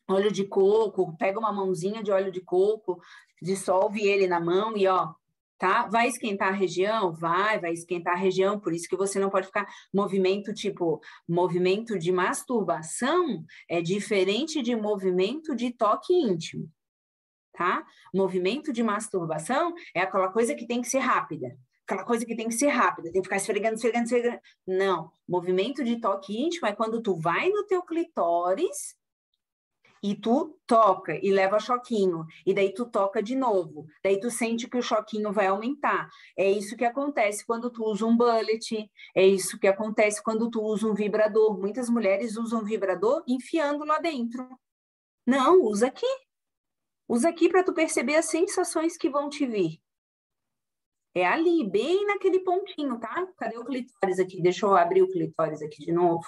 óleo de coco, pega uma mãozinha de óleo de coco, dissolve ele na mão e ó, tá? Vai esquentar a região? Vai esquentar a região, por isso que você não pode ficar movimento de masturbação é diferente de movimento de toque íntimo, tá? Movimento de masturbação é aquela coisa que tem que ser rápida. Aquela coisa que tem que ser rápida, tem que ficar esfregando. Não, movimento de toque íntimo é quando tu vai no teu clitóris e tu toca e leva choquinho, e daí tu toca de novo, daí tu sente que o choquinho vai aumentar. É isso que acontece quando tu usa um bullet, é isso que acontece quando tu usa um vibrador. Muitas mulheres usam vibrador enfiando lá dentro. Não, usa aqui. Usa aqui para tu perceber as sensações que vão te vir. É ali, bem naquele pontinho, tá? Cadê o clitóris aqui? Deixa eu abrir o clitóris aqui de novo.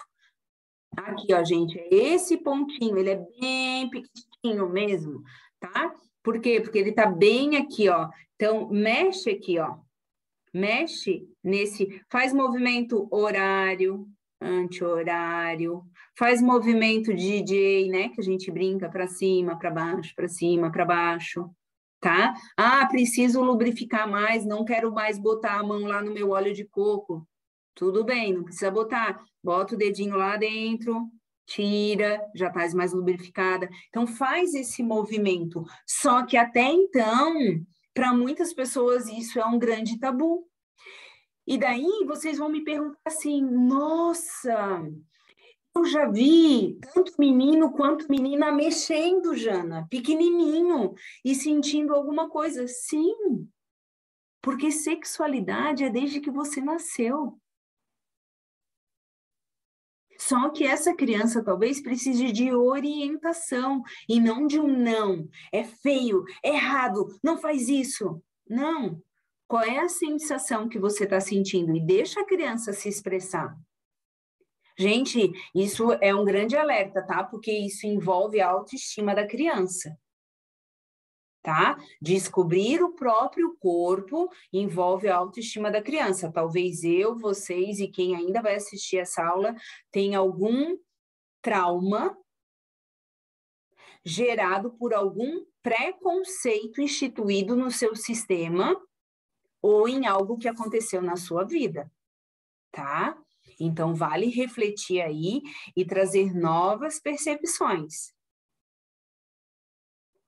Aqui, ó, gente, é esse pontinho, ele é bem pequenininho mesmo, tá? Por quê? Porque ele tá bem aqui, ó. Então, mexe aqui, ó. Mexe faz movimento horário, anti-horário, faz movimento DJ, né? Que a gente brinca para cima, para baixo, para cima, para baixo, tá? Ah, preciso lubrificar mais, não quero mais botar a mão lá no meu óleo de coco. Tudo bem, não precisa botar. Bota o dedinho lá dentro, tira, já está mais lubrificada. Então, faz esse movimento. Só que até então, para muitas pessoas, isso é um grande tabu. E daí, vocês vão me perguntar assim, nossa, eu já vi tanto menino quanto menina mexendo, Jana, pequenininho, e sentindo alguma coisa. Sim, porque sexualidade é desde que você nasceu. Só que essa criança talvez precise de orientação e não de um não. É feio, é errado, não faz isso. Não. Qual é a sensação que você está sentindo? E deixa a criança se expressar. Gente, isso é um grande alerta, tá? Porque isso envolve a autoestima da criança. Tá? Descobrir o próprio corpo envolve a autoestima da criança. Talvez eu, vocês e quem ainda vai assistir essa aula tenha algum trauma gerado por algum preconceito instituído no seu sistema ou em algo que aconteceu na sua vida, tá? Então, vale refletir aí e trazer novas percepções.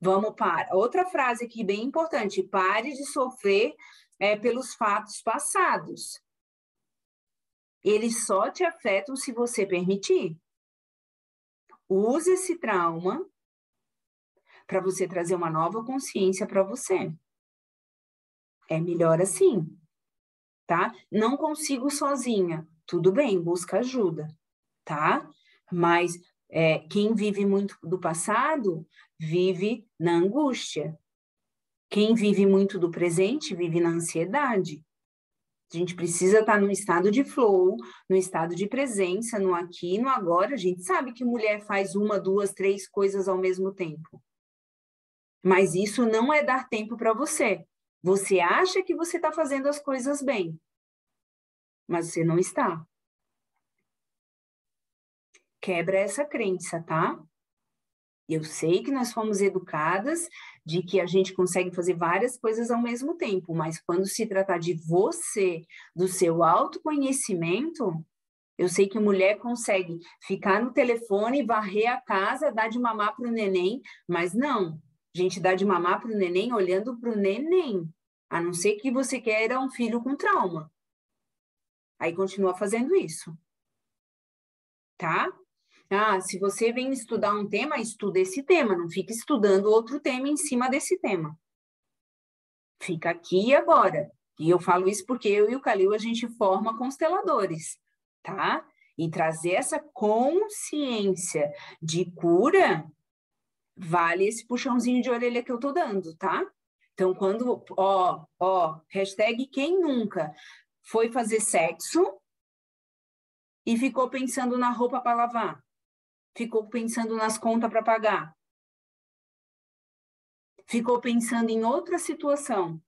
Vamos para outra frase aqui bem importante. Pare de sofrer pelos fatos passados. Eles só te afetam se você permitir. Use esse trauma para você trazer uma nova consciência para você. É melhor assim, tá? Não consigo sozinha. Tudo bem, busca ajuda, tá? Mas quem vive muito do passado vive na angústia. Quem vive muito do presente vive na ansiedade. A gente precisa estar no estado de flow, no estado de presença, no aqui e no agora. A gente sabe que mulher faz 1, 2, 3 coisas ao mesmo tempo. Mas isso não é dar tempo para você. Você acha que você está fazendo as coisas bem, mas você não está. Quebra essa crença, tá? Eu sei que nós fomos educadas de que a gente consegue fazer várias coisas ao mesmo tempo, mas quando se tratar de você, do seu autoconhecimento, eu sei que mulher consegue ficar no telefone, varrer a casa, dar de mamar para o neném, mas não. A gente dá de mamar para o neném olhando para o neném, a não ser que você queira um filho com trauma. Aí continua fazendo isso, tá? Ah, se você vem estudar um tema, estuda esse tema, não fica estudando outro tema em cima desse tema. Fica aqui e agora. E eu falo isso porque eu e o Calil, a gente forma consteladores, tá? E trazer essa consciência de cura vale esse puxãozinho de orelha que eu tô dando, tá? Então, quando, hashtag quem nunca foi fazer sexo e ficou pensando na roupa para lavar, ficou pensando nas contas para pagar, ficou pensando em outra situação,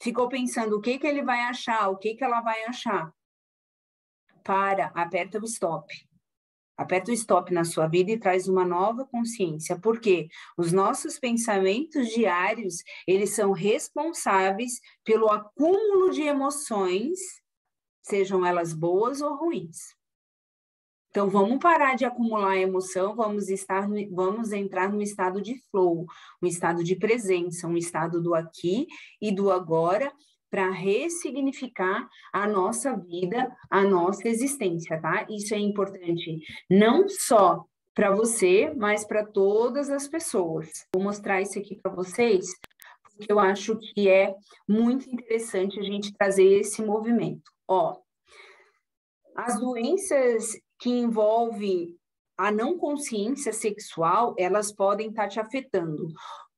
ficou pensando o que que ele vai achar, o que que ela vai achar. Aperta o stop. Aperta o stop na sua vida e traz uma nova consciência, porque os nossos pensamentos diários, eles são responsáveis pelo acúmulo de emoções, sejam elas boas ou ruins. Então, vamos parar de acumular emoção, vamos entrar no estado de flow, um estado de presença, um estado do aqui e do agora, para ressignificar a nossa vida, a nossa existência, tá? Isso é importante não só para você, mas para todas as pessoas. Vou mostrar isso aqui para vocês, porque eu acho que é muito interessante a gente trazer esse movimento. Ó, as doenças que envolvem a não consciência sexual, elas podem estar te afetando,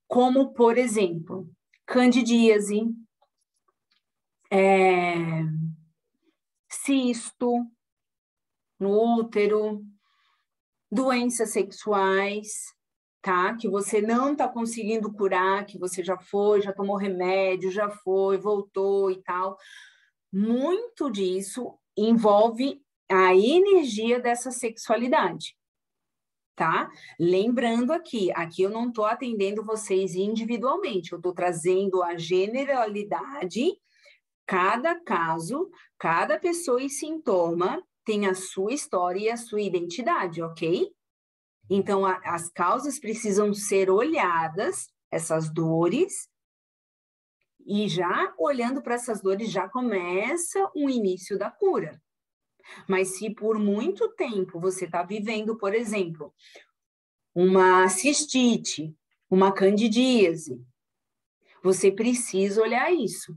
como, por exemplo, candidíase, cisto no útero, doenças sexuais, tá? Que você não está conseguindo curar, que você já foi, já tomou remédio, já foi, voltou e tal. Muito disso envolve a energia dessa sexualidade, tá? Lembrando aqui eu não estou atendendo vocês individualmente, eu estou trazendo a generalidade. Cada caso, cada pessoa e sintoma tem a sua história e a sua identidade, ok? Então, as causas precisam ser olhadas, essas dores, e já olhando para essas dores, já começa o início da cura. Mas se por muito tempo você está vivendo, por exemplo, uma cistite, uma candidíase, você precisa olhar isso.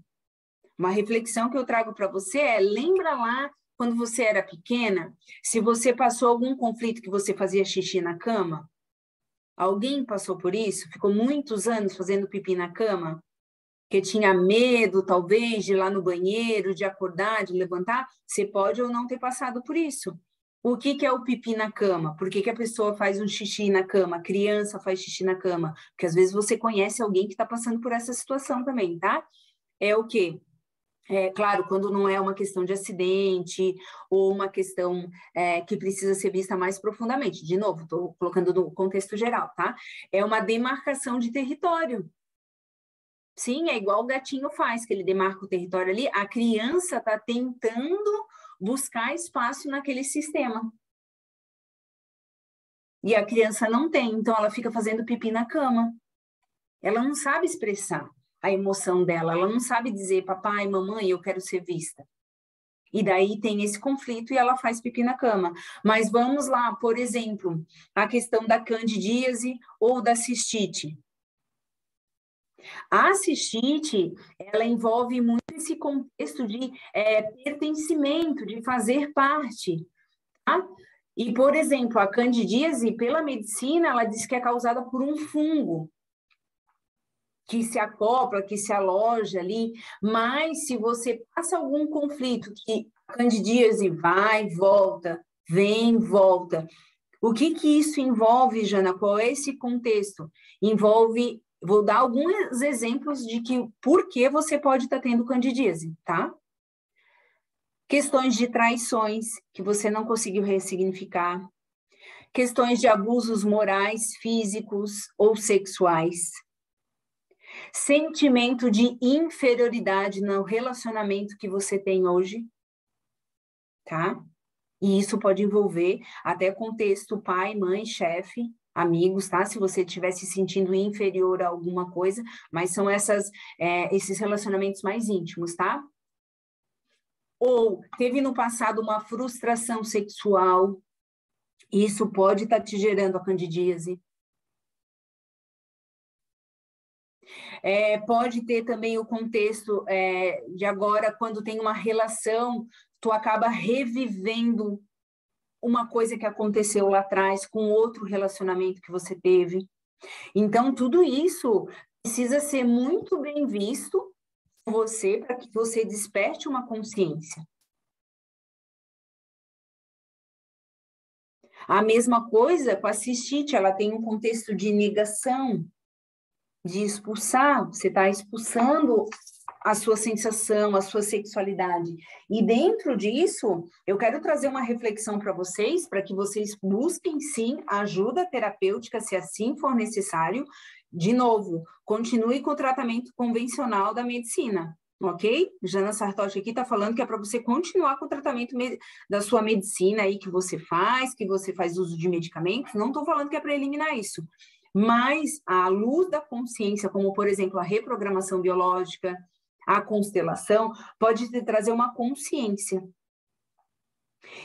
Uma reflexão que eu trago para você é, lembra lá quando você era pequena, se você passou algum conflito que você fazia xixi na cama? Alguém passou por isso? Ficou muitos anos fazendo pipi na cama? Que tinha medo, talvez, de ir lá no banheiro, de acordar, de levantar? Você pode ou não ter passado por isso. O que é o pipi na cama? Por que a pessoa faz um xixi na cama? A criança faz xixi na cama? Porque às vezes você conhece alguém que está passando por essa situação também, tá? É o quê? É claro, quando não é uma questão de acidente ou uma questão que precisa ser vista mais profundamente. De novo, estou colocando no contexto geral, tá? É uma demarcação de território. Sim, é igual o gatinho faz, que ele demarca o território ali. A criança está tentando buscar espaço naquele sistema. E a criança não tem, então ela fica fazendo pipi na cama. Ela não sabe expressar a emoção dela, ela não sabe dizer, papai, mamãe, eu quero ser vista. E daí tem esse conflito e ela faz pipi na cama. Mas vamos lá, por exemplo, a questão da candidíase ou da cistite. A cistite, ela envolve muito esse contexto de pertencimento, de fazer parte, tá? E, por exemplo, a candidíase, pela medicina, ela diz que é causada por um fungo, que se acopla, que se aloja ali, mas se você passa algum conflito, que a candidíase vai, volta, vem, volta. O que isso envolve, Jana? Qual é esse contexto? Envolve, vou dar alguns exemplos de que por que você pode estar tendo candidíase, tá? Questões de traições que você não conseguiu ressignificar, questões de abusos morais, físicos ou sexuais, sentimento de inferioridade no relacionamento que você tem hoje, tá? E isso pode envolver até contexto pai, mãe, chefe, amigos, tá? Se você estiver se sentindo inferior a alguma coisa, mas são esses relacionamentos mais íntimos, tá? Ou teve no passado uma frustração sexual, isso pode estar te gerando a candidíase. Pode ter também o contexto de agora, quando tem uma relação, tu acaba revivendo uma coisa que aconteceu lá atrás com outro relacionamento que você teve. Então, tudo isso precisa ser muito bem visto por você, para que você desperte uma consciência. A mesma coisa com a cistite, ela tem um contexto de negação, de expulsar, você está expulsando a sua sensação, a sua sexualidade. E dentro disso, eu quero trazer uma reflexão para vocês, para que vocês busquem, sim, ajuda terapêutica, se assim for necessário. De novo, continue com o tratamento convencional da medicina, ok? Jana Sartotti aqui está falando que é para você continuar com o tratamento da sua medicina aí que você faz uso de medicamentos. Não estou falando que é para eliminar isso. Mas à luz da consciência, como, por exemplo, a reprogramação biológica, a constelação, pode te trazer uma consciência.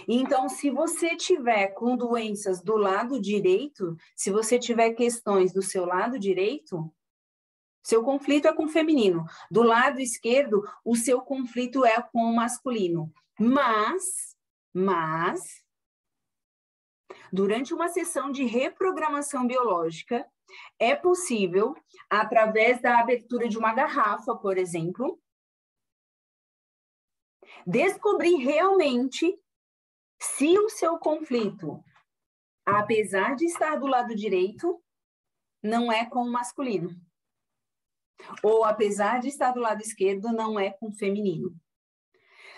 Então, se você tiver com doenças do lado direito, se você tiver questões do seu lado direito, seu conflito é com o feminino. Do lado esquerdo, o seu conflito é com o masculino. Mas, durante uma sessão de reprogramação biológica, é possível, através da abertura de uma garrafa, por exemplo, descobrir realmente se o seu conflito, apesar de estar do lado direito, não é com o masculino. Ou, apesar de estar do lado esquerdo, não é com o feminino.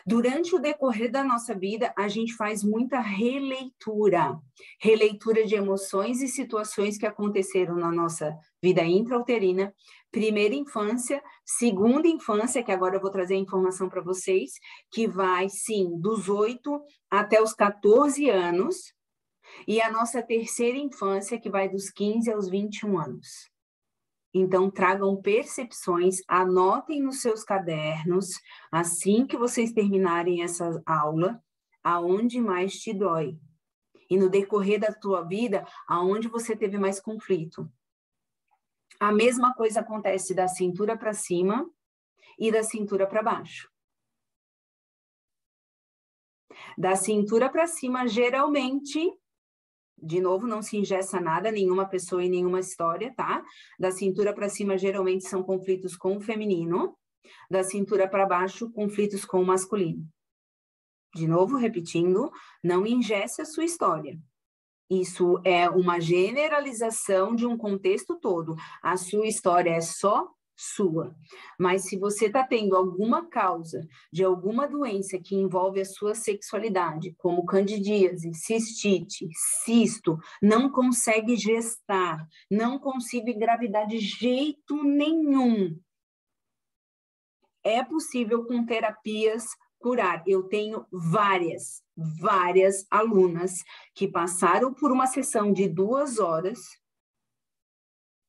Durante o decorrer da nossa vida, a gente faz muita releitura de emoções e situações que aconteceram na nossa vida intrauterina, primeira infância, segunda infância, que agora eu vou trazer a informação para vocês, que vai, sim, dos 8 até os 14 anos, e a nossa terceira infância, que vai dos 15 aos 21 anos. Então, tragam percepções, anotem nos seus cadernos, assim que vocês terminarem essa aula, aonde mais te dói. E no decorrer da tua vida, aonde você teve mais conflito. A mesma coisa acontece da cintura para cima e da cintura para baixo. Da cintura para cima, geralmente... De novo, não se engessa nada, nenhuma pessoa e nenhuma história, tá? Da cintura para cima, geralmente, são conflitos com o feminino. Da cintura para baixo, conflitos com o masculino. De novo, repetindo, não engesse a sua história. Isso é uma generalização de um contexto todo. A sua história é só sua. Mas se você está tendo alguma causa de alguma doença que envolve a sua sexualidade, como candidíase, cistite, cisto, não consegue gestar, não consigo engravidar de jeito nenhum, é possível com terapias curar. Eu tenho várias alunas que passaram por uma sessão de 2 horas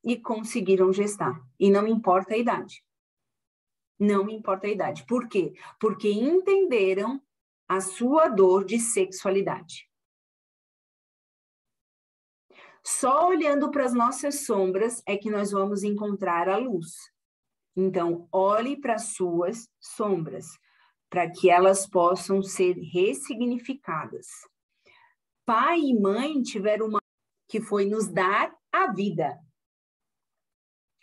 e conseguiram gestar. E não importa a idade. Não importa a idade. Por quê? Porque entenderam a sua dor de sexualidade. Só olhando para as nossas sombras é que nós vamos encontrar a luz. Então, olhe para as suas sombras, para que elas possam ser ressignificadas. Pai e mãe tiveram uma que foi nos dar a vida.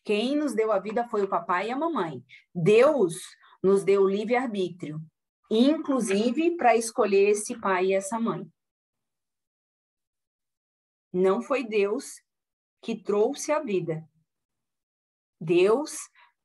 Quem nos deu a vida foi o papai e a mamãe. Deus nos deu livre-arbítrio, inclusive para escolher esse pai e essa mãe. Não foi Deus que trouxe a vida. Deus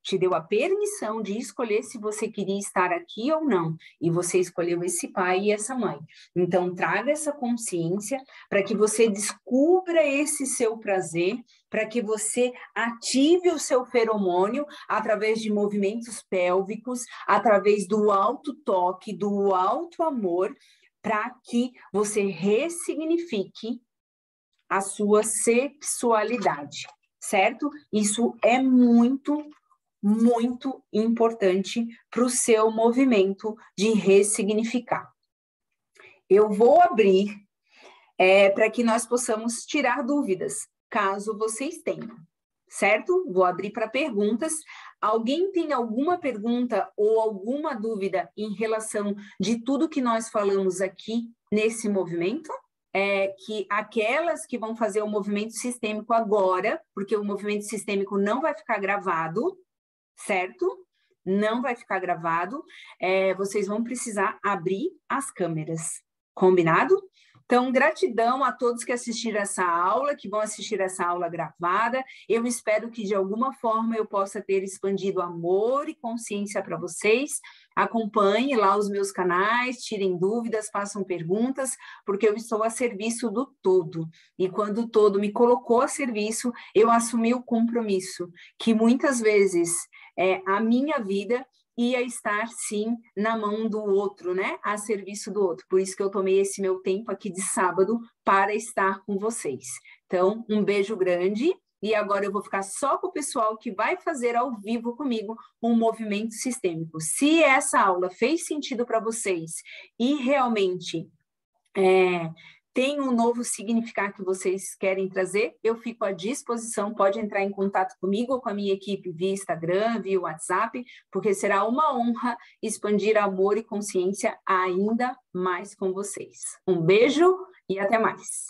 te deu a permissão de escolher se você queria estar aqui ou não. E você escolheu esse pai e essa mãe. Então, traga essa consciência para que você descubra esse seu prazer, para que você ative o seu feromônio através de movimentos pélvicos, através do auto-toque, do auto-amor, para que você ressignifique a sua sexualidade, certo? Isso é muito, muito importante para o seu movimento de ressignificar. Eu vou abrir para que nós possamos tirar dúvidas, caso vocês tenham, certo? Vou abrir para perguntas. Alguém tem alguma pergunta ou alguma dúvida em relação de tudo que nós falamos aqui nesse movimento? Que aquelas que vão fazer o movimento sistêmico agora, porque o movimento sistêmico não vai ficar gravado, certo? Não vai ficar gravado. Vocês vão precisar abrir as câmeras, combinado? Então, gratidão a todos que assistiram essa aula, que vão assistir essa aula gravada. Eu espero que, de alguma forma, eu possa ter expandido amor e consciência para vocês. Acompanhe lá os meus canais, tirem dúvidas, façam perguntas, porque eu estou a serviço do todo. E quando o todo me colocou a serviço, eu assumi o compromisso, que muitas vezes a minha vida ia estar, sim, na mão do outro, né? A serviço do outro. Por isso que eu tomei esse meu tempo aqui de sábado para estar com vocês. Então, um beijo grande. E agora eu vou ficar só com o pessoal que vai fazer ao vivo comigo um movimento sistêmico. Se essa aula fez sentido para vocês e realmente tem um novo significado que vocês querem trazer, eu fico à disposição, pode entrar em contato comigo ou com a minha equipe via Instagram, via WhatsApp, porque será uma honra expandir amor e consciência ainda mais com vocês. Um beijo e até mais.